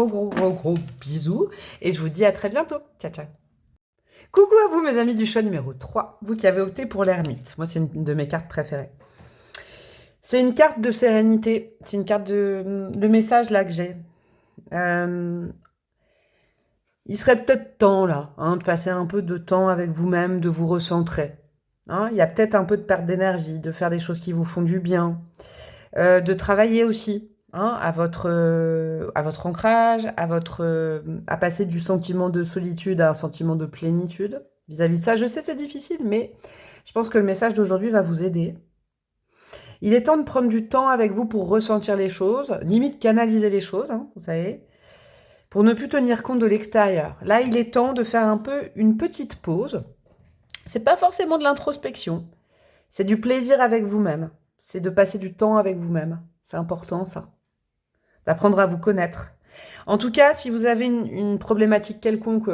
bisous. Et je vous dis à très bientôt. Ciao, ciao. Coucou à vous, mes amis du choix numéro 3, vous qui avez opté pour l'ermite. Moi, c'est une de mes cartes préférées. C'est une carte de sérénité. C'est une carte de message là que j'ai. Il serait peut-être temps là, hein, de passer un peu de temps avec vous-même, de vous recentrer. Hein, il y a peut-être un peu de perte d'énergie, de faire des choses qui vous font du bien, de travailler aussi. Hein, à votre ancrage, à passer du sentiment de solitude à un sentiment de plénitude vis-à-vis de ça. Je sais, c'est difficile, mais je pense que le message d'aujourd'hui va vous aider. Il est temps de prendre du temps avec vous pour ressentir les choses, limite canaliser les choses, hein, vous savez, pour ne plus tenir compte de l'extérieur. Là, il est temps de faire un peu une petite pause. C'est pas forcément de l'introspection, c'est du plaisir avec vous-même. C'est de passer du temps avec vous-même. C'est important, ça. D'apprendre à vous connaître. En tout cas, si vous avez une problématique quelconque,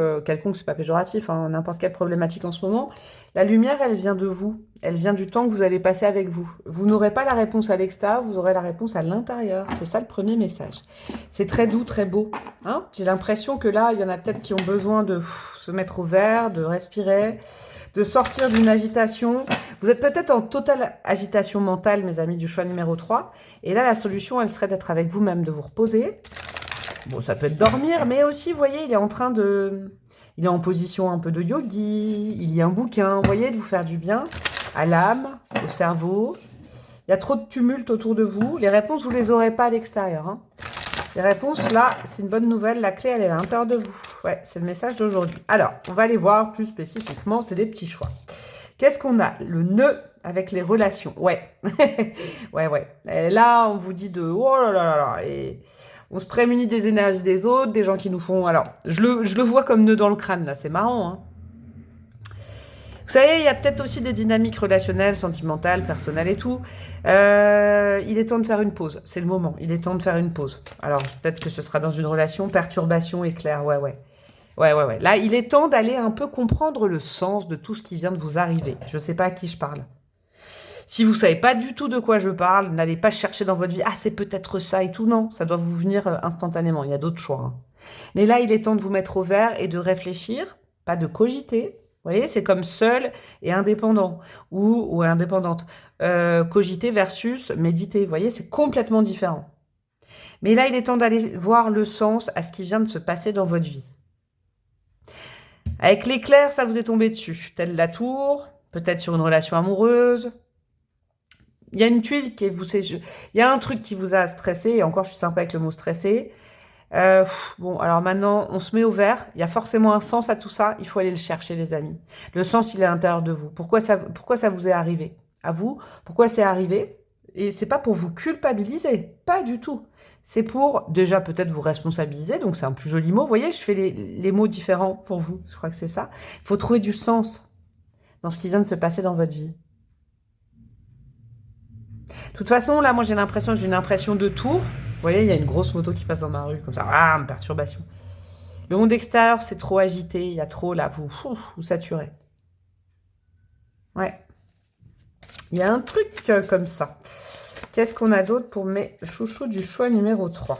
c'est pas péjoratif, hein, n'importe quelle problématique en ce moment, la lumière, elle vient de vous. Elle vient du temps que vous allez passer avec vous. Vous n'aurez pas la réponse à l'extérieur, vous aurez la réponse à l'intérieur. C'est ça le premier message. C'est très doux, très beau. Hein, j'ai l'impression que là, il y en a peut-être qui ont besoin de se mettre au vert, de respirer, de sortir d'une agitation. Vous êtes peut-être en totale agitation mentale, mes amis du choix numéro 3. Et là, la solution, elle serait d'être avec vous-même, de vous reposer. Bon, ça peut être dormir, mais aussi, vous voyez, il est en position un peu de yogi, il y a un bouquin, vous voyez, de vous faire du bien à l'âme, au cerveau. Il y a trop de tumulte autour de vous. Les réponses, vous ne les aurez pas à l'extérieur. Hein. Les réponses, là, c'est une bonne nouvelle. La clé, elle est à l'intérieur de vous. Ouais, c'est le message d'aujourd'hui. Alors, on va aller voir plus spécifiquement, c'est des petits choix. Qu'est-ce qu'on a? Le nœud avec les relations. Ouais. ouais. Et là, on vous dit de... Oh là là là là. Et on se prémunit des énergies des autres, des gens qui nous font... Alors, je le vois comme nœud dans le crâne, là. C'est marrant, hein. Vous savez, il y a peut-être aussi des dynamiques relationnelles, sentimentales, personnelles et tout. Il est temps de faire une pause. C'est le moment. Il est temps de faire une pause. Alors, peut-être que ce sera dans une relation, perturbation éclair. Ouais. Là, il est temps d'aller un peu comprendre le sens de tout ce qui vient de vous arriver. Je ne sais pas à qui je parle. Si vous savez pas du tout de quoi je parle, n'allez pas chercher dans votre vie, ah, c'est peut-être ça et tout. Non, ça doit vous venir instantanément. Il y a d'autres choix, hein. Mais là, il est temps de vous mettre au vert et de réfléchir, pas de cogiter. Vous voyez, c'est comme seul et indépendant ou indépendante. Cogiter versus méditer. Vous voyez, c'est complètement différent. Mais là, il est temps d'aller voir le sens à ce qui vient de se passer dans votre vie. Avec l'éclair, ça vous est tombé dessus. Telle la tour, peut-être sur une relation amoureuse. Il y a une tuile qui vous... Il y a un truc qui vous a stressé, et encore, je suis sympa avec le mot stressé. Bon, alors maintenant, on se met au vert. Il y a forcément un sens à tout ça. Il faut aller le chercher, les amis. Le sens, il est à l'intérieur de vous. Pourquoi ça vous est arrivé? À vous? Pourquoi c'est arrivé? Et c'est pas pour vous culpabiliser. Pas du tout. C'est pour, déjà, peut-être vous responsabiliser. Donc, c'est un plus joli mot. Vous voyez, je fais les mots différents pour vous. Je crois que c'est ça. Il faut trouver du sens dans ce qui vient de se passer dans votre vie. De toute façon, là, moi, j'ai une impression de tour. Vous voyez, il y a une grosse moto qui passe dans ma rue, comme ça, perturbation. Le monde extérieur, c'est trop agité, il y a trop, là, vous saturez. Ouais. Il y a un truc comme ça. Qu'est-ce qu'on a d'autre pour mes chouchous du choix numéro 3?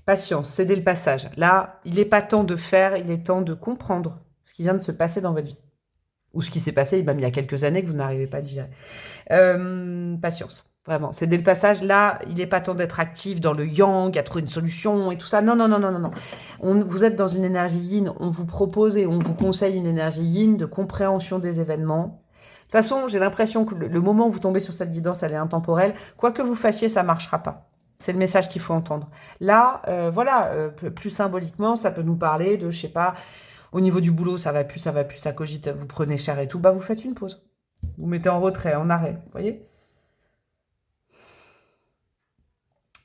Patience, cédez le passage. Là, il n'est pas temps de faire, il est temps de comprendre ce qui vient de se passer dans votre vie. Ou ce qui s'est passé même il y a quelques années que vous n'arrivez pas à digérer. Patience. Vraiment, c'est dès le passage, là, il n'est pas temps d'être actif dans le yang, à trouver une solution et tout ça. Non, non, non, non, non, non. Vous êtes dans une énergie yin, on vous propose et on vous conseille une énergie yin de compréhension des événements. De toute façon, j'ai l'impression que le moment où vous tombez sur cette guidance, elle est intemporelle. Quoi que vous fassiez, ça ne marchera pas. C'est le message qu'il faut entendre. Là, plus symboliquement, ça peut nous parler de, je sais pas, au niveau du boulot, ça va plus, ça cogite, vous prenez cher et tout. Bah, vous faites une pause. Vous mettez en retrait, en arrêt, vous voyez ?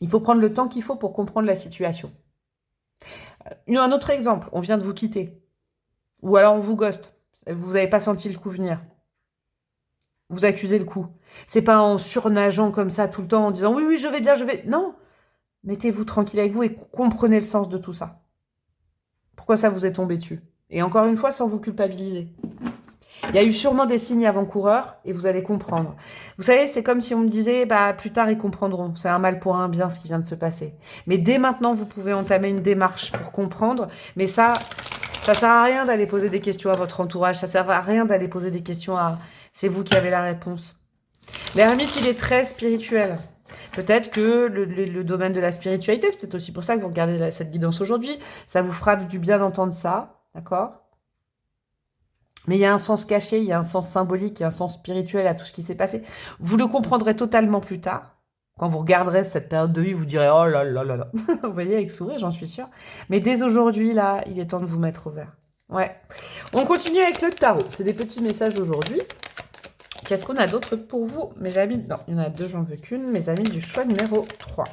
Il faut prendre le temps qu'il faut pour comprendre la situation. Un autre exemple, on vient de vous quitter. Ou alors on vous ghoste. Vous n'avez pas senti le coup venir. Vous accusez le coup. C'est pas en surnageant comme ça tout le temps, en disant oui, oui, je vais bien, je vais... Non. Mettez-vous tranquille avec vous et comprenez le sens de tout ça. Pourquoi ça vous est tombé dessus? Et encore une fois, sans vous culpabiliser. Il y a eu sûrement des signes avant-coureurs et vous allez comprendre. Vous savez, c'est comme si on me disait, plus tard, ils comprendront. C'est un mal pour un bien, ce qui vient de se passer. Mais dès maintenant, vous pouvez entamer une démarche pour comprendre. Mais ça sert à rien d'aller poser des questions à votre entourage. Ça sert à rien d'aller poser des questions à... C'est vous qui avez la réponse. L'ermite, il est très spirituel. Peut-être que le domaine de la spiritualité, c'est peut-être aussi pour ça que vous regardez cette guidance aujourd'hui. Ça vous fera du bien d'entendre ça, d'accord ? Mais il y a un sens caché, il y a un sens symbolique, il y a un sens spirituel à tout ce qui s'est passé. Vous le comprendrez totalement plus tard. Quand vous regarderez cette période de vie, vous direz « Oh là là là là !» Vous voyez, avec sourire, j'en suis sûre. Mais dès aujourd'hui, là, il est temps de vous mettre au vert. Ouais. On continue avec le tarot. C'est des petits messages aujourd'hui. Qu'est-ce qu'on a d'autre pour vous, mes amis? Non, il y en a deux, j'en veux qu'une. Mes amis du choix numéro 3.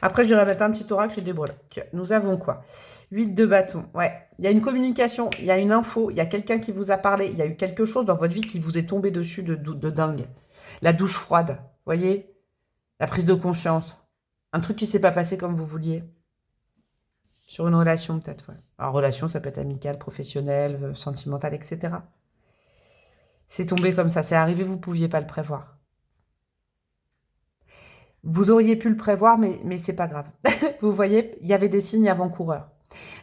Après, je vais mettre un petit oracle et des breloques. Nous avons quoi? 8 de bâton. Ouais, il y a une communication, il y a une info, il y a quelqu'un qui vous a parlé, il y a eu quelque chose dans votre vie qui vous est tombé dessus de dingue. La douche froide, voyez? La prise de conscience. Un truc qui ne s'est pas passé comme vous vouliez. Sur une relation, peut-être, ouais. Alors, relation, ça peut être amicale, professionnelle, sentimentale, etc. C'est tombé comme ça, c'est arrivé, vous ne pouviez pas le prévoir. Vous auriez pu le prévoir, mais c'est pas grave. Vous voyez, il y avait des signes avant-coureurs.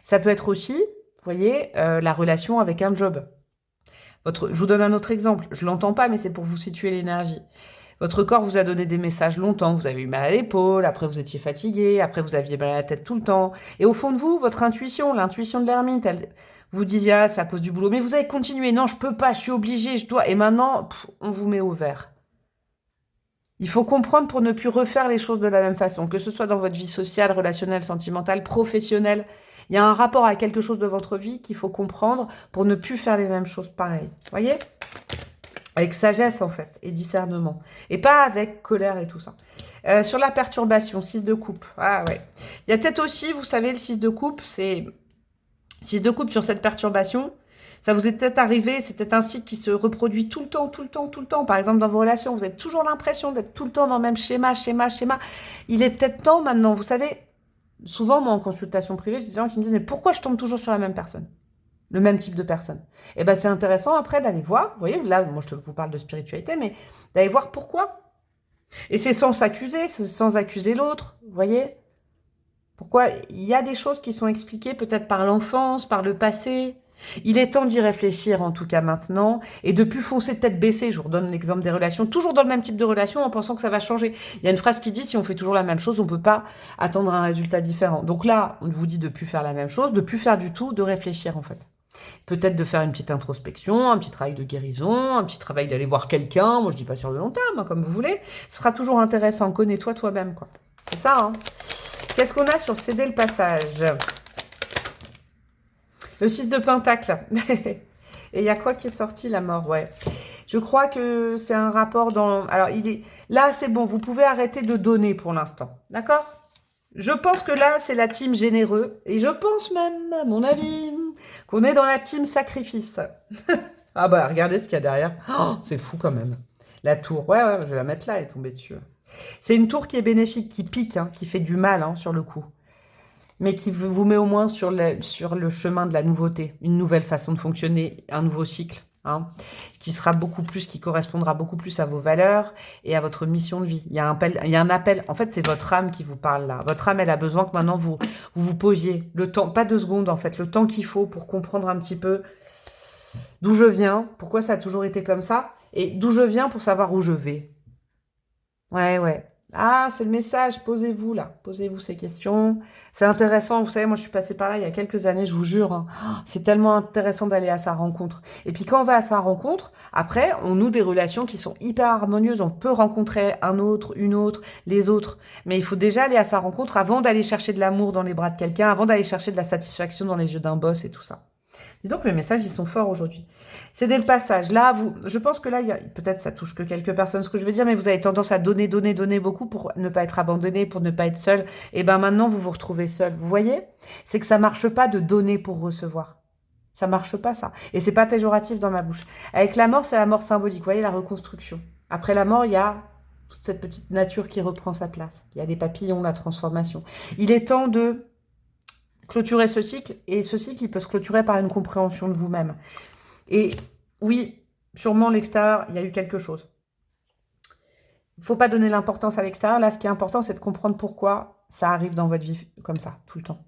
Ça peut être aussi, vous voyez, la relation avec un job. Je vous donne un autre exemple. Je ne l'entends pas, mais c'est pour vous situer l'énergie. Votre corps vous a donné des messages longtemps. Vous avez eu mal à l'épaule, après vous étiez fatigué, après vous aviez mal à la tête tout le temps. Et au fond de vous, votre intuition, l'intuition de l'ermite, vous disiez, ah, c'est à cause du boulot. Mais vous avez continué. Non, je peux pas, je suis obligée, je dois. Et maintenant, on vous met au vert. Il faut comprendre pour ne plus refaire les choses de la même façon, que ce soit dans votre vie sociale, relationnelle, sentimentale, professionnelle. Il y a un rapport à quelque chose de votre vie qu'il faut comprendre pour ne plus faire les mêmes choses pareilles. Vous voyez? Avec sagesse, en fait, et discernement. Et pas avec colère et tout ça. Sur la perturbation, 6 de coupe. Ah ouais. Il y a peut-être aussi, vous savez, le 6 de coupe, c'est... 6 de coupe sur cette perturbation, ça vous est peut-être arrivé, c'est peut-être un cycle qui se reproduit tout le temps, tout le temps, tout le temps. Par exemple, dans vos relations, vous avez toujours l'impression d'être tout le temps dans le même schéma. Il est peut-être temps maintenant, vous savez... Souvent, moi, en consultation privée, j'ai des gens qui me disent « Mais pourquoi je tombe toujours sur la même personne ?» le même type de personne. Et ben c'est intéressant après d'aller voir, vous voyez, là, moi je vous parle de spiritualité, mais d'aller voir pourquoi. Et c'est sans s'accuser, c'est sans accuser l'autre, vous voyez. Pourquoi il y a des choses qui sont expliquées peut-être par l'enfance, par le passé. Il est temps d'y réfléchir en tout cas maintenant et de plus foncer tête baissée. Je vous redonne l'exemple des relations, toujours dans le même type de relation en pensant que ça va changer. Il y a une phrase qui dit si on fait toujours la même chose, on ne peut pas attendre un résultat différent. Donc là, on vous dit de plus faire la même chose, de plus faire du tout, de réfléchir en fait. Peut-être de faire une petite introspection, un petit travail de guérison, un petit travail d'aller voir quelqu'un. Moi, je dis pas sur le long terme, hein, comme vous voulez. Ce sera toujours intéressant. Connais-toi toi-même, quoi. C'est ça, hein. Qu'est-ce qu'on a sur céder le passage? Le 6 de Pentacle. Et il y a quoi qui est sorti, la mort? Ouais. Je crois que c'est un rapport dans... Alors, là, c'est bon. Vous pouvez arrêter de donner pour l'instant. D'accord? Je pense que là, c'est la team généreux. Et je pense même, à mon avis, qu'on est dans la team sacrifice. Ah bah, regardez ce qu'il y a derrière. Oh, c'est fou quand même. La tour. Ouais, je vais la mettre là et tomber dessus. C'est une tour qui est bénéfique, qui pique, hein, qui fait du mal hein, sur le coup. Mais qui vous met au moins sur le chemin de la nouveauté. Une nouvelle façon de fonctionner, un nouveau cycle. Hein, qui correspondra beaucoup plus à vos valeurs et à votre mission de vie. Il y a un appel. En fait, c'est votre âme qui vous parle là. Votre âme, elle a besoin que maintenant vous posiez le temps, pas 2 secondes en fait, le temps qu'il faut pour comprendre un petit peu d'où je viens, pourquoi ça a toujours été comme ça, et d'où je viens pour savoir où je vais. Ouais. Ah, c'est le message, posez-vous là, posez-vous ces questions. C'est intéressant, vous savez, moi je suis passée par là il y a quelques années, je vous jure. Hein. Oh, c'est tellement intéressant d'aller à sa rencontre. Et puis quand on va à sa rencontre, après, on noue des relations qui sont hyper harmonieuses. On peut rencontrer un autre, une autre, les autres. Mais il faut déjà aller à sa rencontre avant d'aller chercher de l'amour dans les bras de quelqu'un, avant d'aller chercher de la satisfaction dans les yeux d'un boss et tout ça. Dis donc, mes messages, ils sont forts aujourd'hui. C'est dès le passage. Là, je pense que là, peut-être ça touche que quelques personnes, ce que je veux dire, mais vous avez tendance à donner beaucoup pour ne pas être abandonné, pour ne pas être seul. Et ben maintenant, vous vous retrouvez seul. Vous voyez? C'est que ça marche pas de donner pour recevoir. Ça marche pas, ça. Et c'est pas péjoratif dans ma bouche. Avec la mort, c'est la mort symbolique. Vous voyez, la reconstruction. Après la mort, il y a toute cette petite nature qui reprend sa place. Il y a des papillons, la transformation. Il est temps de clôturer ce cycle, et ce cycle, il peut se clôturer par une compréhension de vous-même. Et oui, sûrement l'extérieur, il y a eu quelque chose. Il ne faut pas donner l'importance à l'extérieur. Là, ce qui est important, c'est de comprendre pourquoi ça arrive dans votre vie comme ça, tout le temps.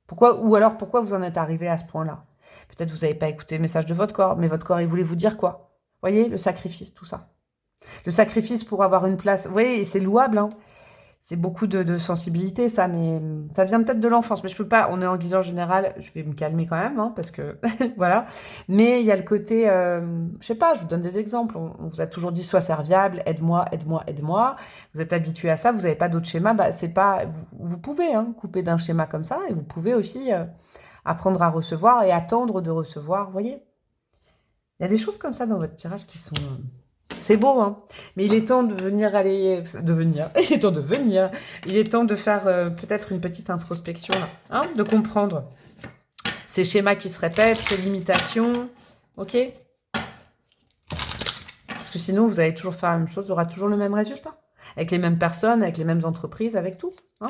Pourquoi, ou alors, pourquoi vous en êtes arrivé à ce point-là? Peut-être vous n'avez pas écouté le message de votre corps, mais votre corps, il voulait vous dire quoi? Vous voyez, le sacrifice, tout ça. Le sacrifice pour avoir une place. Vous voyez, c'est louable, hein. C'est beaucoup de sensibilité, ça, mais ça vient peut-être de l'enfance. Mais je peux pas, on est en guidance générale, je vais me calmer quand même, hein, parce que, voilà. Mais il y a le côté, je sais pas, je vous donne des exemples. On vous a toujours dit, sois serviable, aide-moi. Vous êtes habitué à ça, vous n'avez pas d'autre schéma, bah, c'est pas, vous pouvez hein, couper d'un schéma comme ça, et vous pouvez aussi apprendre à recevoir et attendre de recevoir, vous voyez. Il y a des choses comme ça dans votre tirage qui sont... C'est beau, hein. Mais il est temps de venir. Il est temps de venir. Il est temps de faire peut-être une petite introspection, là, hein, de comprendre ces schémas qui se répètent, ces limitations, ok? Parce que sinon, vous allez toujours faire la même chose, vous aurez toujours le même résultat. Avec les mêmes personnes, avec les mêmes entreprises, avec tout, hein.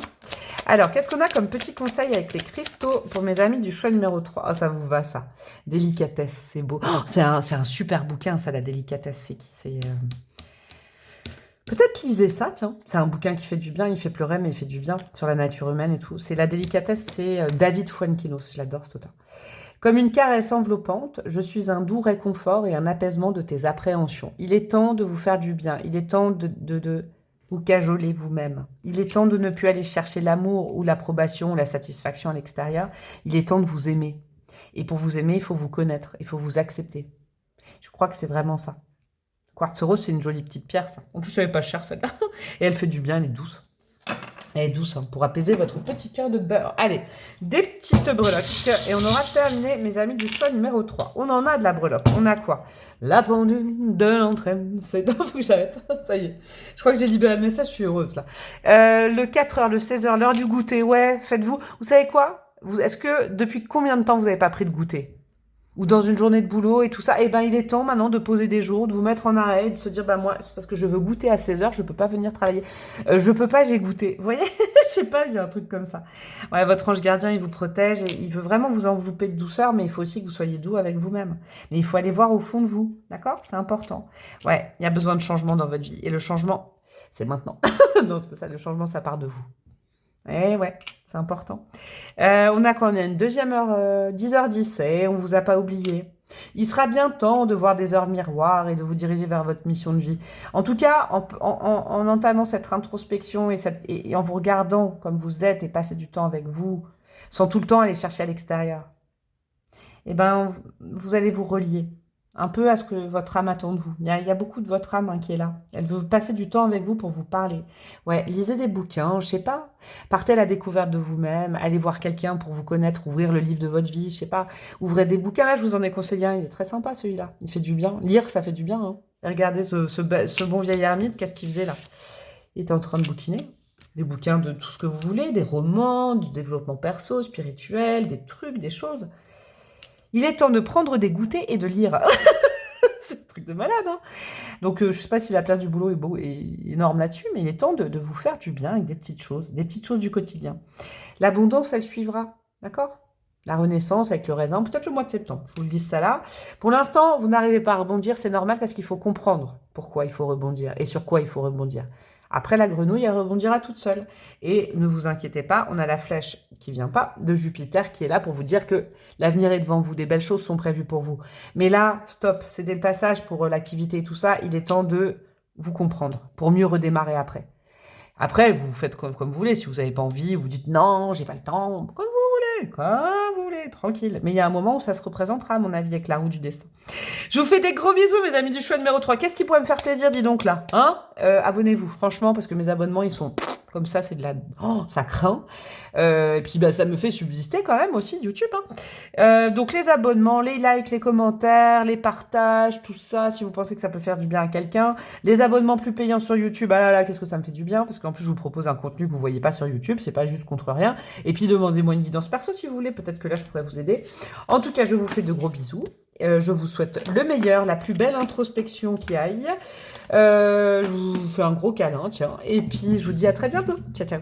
Alors, qu'est-ce qu'on a comme petit conseil avec les cristaux pour mes amis du choix numéro 3? Oh, ça vous va, ça. Délicatesse, c'est beau. Oh, c'est un super bouquin, ça, la délicatesse. Peut-être lisez ça, tiens. C'est un bouquin qui fait du bien, il fait pleurer, mais il fait du bien sur la nature humaine et tout. C'est la délicatesse, c'est David Fuenquinos. Je l'adore, cet auteur. Comme une caresse enveloppante, je suis un doux réconfort et un apaisement de tes appréhensions. Il est temps de vous faire du bien. Il est temps de vous cajoler vous-même. Il est temps de ne plus aller chercher l'amour ou l'approbation ou la satisfaction à l'extérieur. Il est temps de vous aimer. Et pour vous aimer, il faut vous connaître. Il faut vous accepter. Je crois que c'est vraiment ça. Quartz rose, c'est une jolie petite pierre, ça. En plus, elle n'est pas chère, celle-là. Et elle fait du bien, elle est douce. Elle est douce, hein, pour apaiser votre petit cœur de beurre. Allez, des petites breloques. Et on aura terminé, mes amis, du choix numéro 3. On en a de la breloque. On a quoi? La pendule de l'entraîne. C'est dans faut que j'arrête. Ça y est. Je crois que j'ai libéré le message, je suis heureuse, là. Le 4h, le 16h, l'heure du goûter. Ouais, faites-vous. Vous savez quoi? Est-ce que, depuis combien de temps vous n'avez pas pris de goûter? ou dans une journée de boulot et tout ça, eh ben il est temps maintenant de poser des jours, de vous mettre en arrêt, de se dire bah moi c'est parce que je veux goûter à 16 heures, je peux pas venir travailler. Je peux pas, j'ai goûté. Vous voyez, je sais pas, j'ai un truc comme ça. Ouais, votre ange gardien, il vous protège et il veut vraiment vous envelopper de douceur, mais il faut aussi que vous soyez doux avec vous-même. Mais il faut aller voir au fond de vous, d'accord? C'est important. Ouais, il y a besoin de changement dans votre vie et le changement, c'est maintenant. Non, c'est pas ça, le changement, ça part de vous. Eh ouais, c'est important. On a quoi? On a une deuxième heure, 10h10, et on vous a pas oublié. Il sera bien temps de voir des heures miroirs et de vous diriger vers votre mission de vie. En tout cas, en entamant cette introspection et en vous regardant comme vous êtes et passer du temps avec vous, sans tout le temps aller chercher à l'extérieur, eh ben, vous allez vous relier un peu à ce que votre âme attend de vous. Il y a beaucoup de votre âme, hein, qui est là. Elle veut passer du temps avec vous pour vous parler. Ouais, lisez des bouquins, je sais pas. Partez à la découverte de vous-même. Allez voir quelqu'un pour vous connaître, ouvrir le livre de votre vie, je sais pas. Ouvrez des bouquins. Là, je vous en ai conseillé un. Il est très sympa, celui-là. Il fait du bien. Lire, ça fait du bien, hein. Et regardez ce bon vieil ermite, qu'est-ce qu'il faisait là? Il était en train de bouquiner. Des bouquins de tout ce que vous voulez, des romans, du développement perso, spirituel, des trucs, des choses. Il est temps de prendre des goûters et de lire. C'est un truc de malade, hein. Donc, je sais pas si la place du boulot est énorme là-dessus, mais il est temps de vous faire du bien avec des petites choses du quotidien. L'abondance, elle suivra, d'accord? La renaissance avec le raisin, peut-être le mois de septembre, je vous le dis ça là. Pour l'instant, vous n'arrivez pas à rebondir, c'est normal parce qu'il faut comprendre pourquoi il faut rebondir et sur quoi il faut rebondir. Après, la grenouille, elle rebondira toute seule. Et ne vous inquiétez pas, on a la flèche qui vient pas de Jupiter qui est là pour vous dire que l'avenir est devant vous, des belles choses sont prévues pour vous. Mais là, stop, c'est dès le passage pour l'activité et tout ça, il est temps de vous comprendre pour mieux redémarrer après. Après, vous faites comme vous voulez, si vous n'avez pas envie, vous dites non, j'ai pas le temps, comme vous voulez, tranquille. Mais il y a un moment où ça se représentera, à mon avis, avec la roue du destin. Je vous fais des gros bisous, mes amis du choix numéro 3. Qu'est-ce qui pourrait me faire plaisir, dis donc là, hein? Abonnez-vous, franchement, parce que mes abonnements, ils sont comme ça, c'est de la... Oh, ça craint. Et puis, bah, ça me fait subsister quand même aussi, YouTube, hein. Donc, les abonnements, les likes, les commentaires, les partages, tout ça, si vous pensez que ça peut faire du bien à quelqu'un. Les abonnements plus payants sur YouTube, ah là là, qu'est-ce que ça me fait du bien, parce qu'en plus, je vous propose un contenu que vous voyez pas sur YouTube, c'est pas juste contre rien. Et puis, demandez-moi une guidance perso si vous voulez, peut-être que là, je pourrais vous aider. En tout cas, je vous fais de gros bisous. Je vous souhaite le meilleur, la plus belle introspection qui aille. Je vous fais un gros câlin, tiens. Et puis, je vous dis à très bientôt. Ciao, ciao.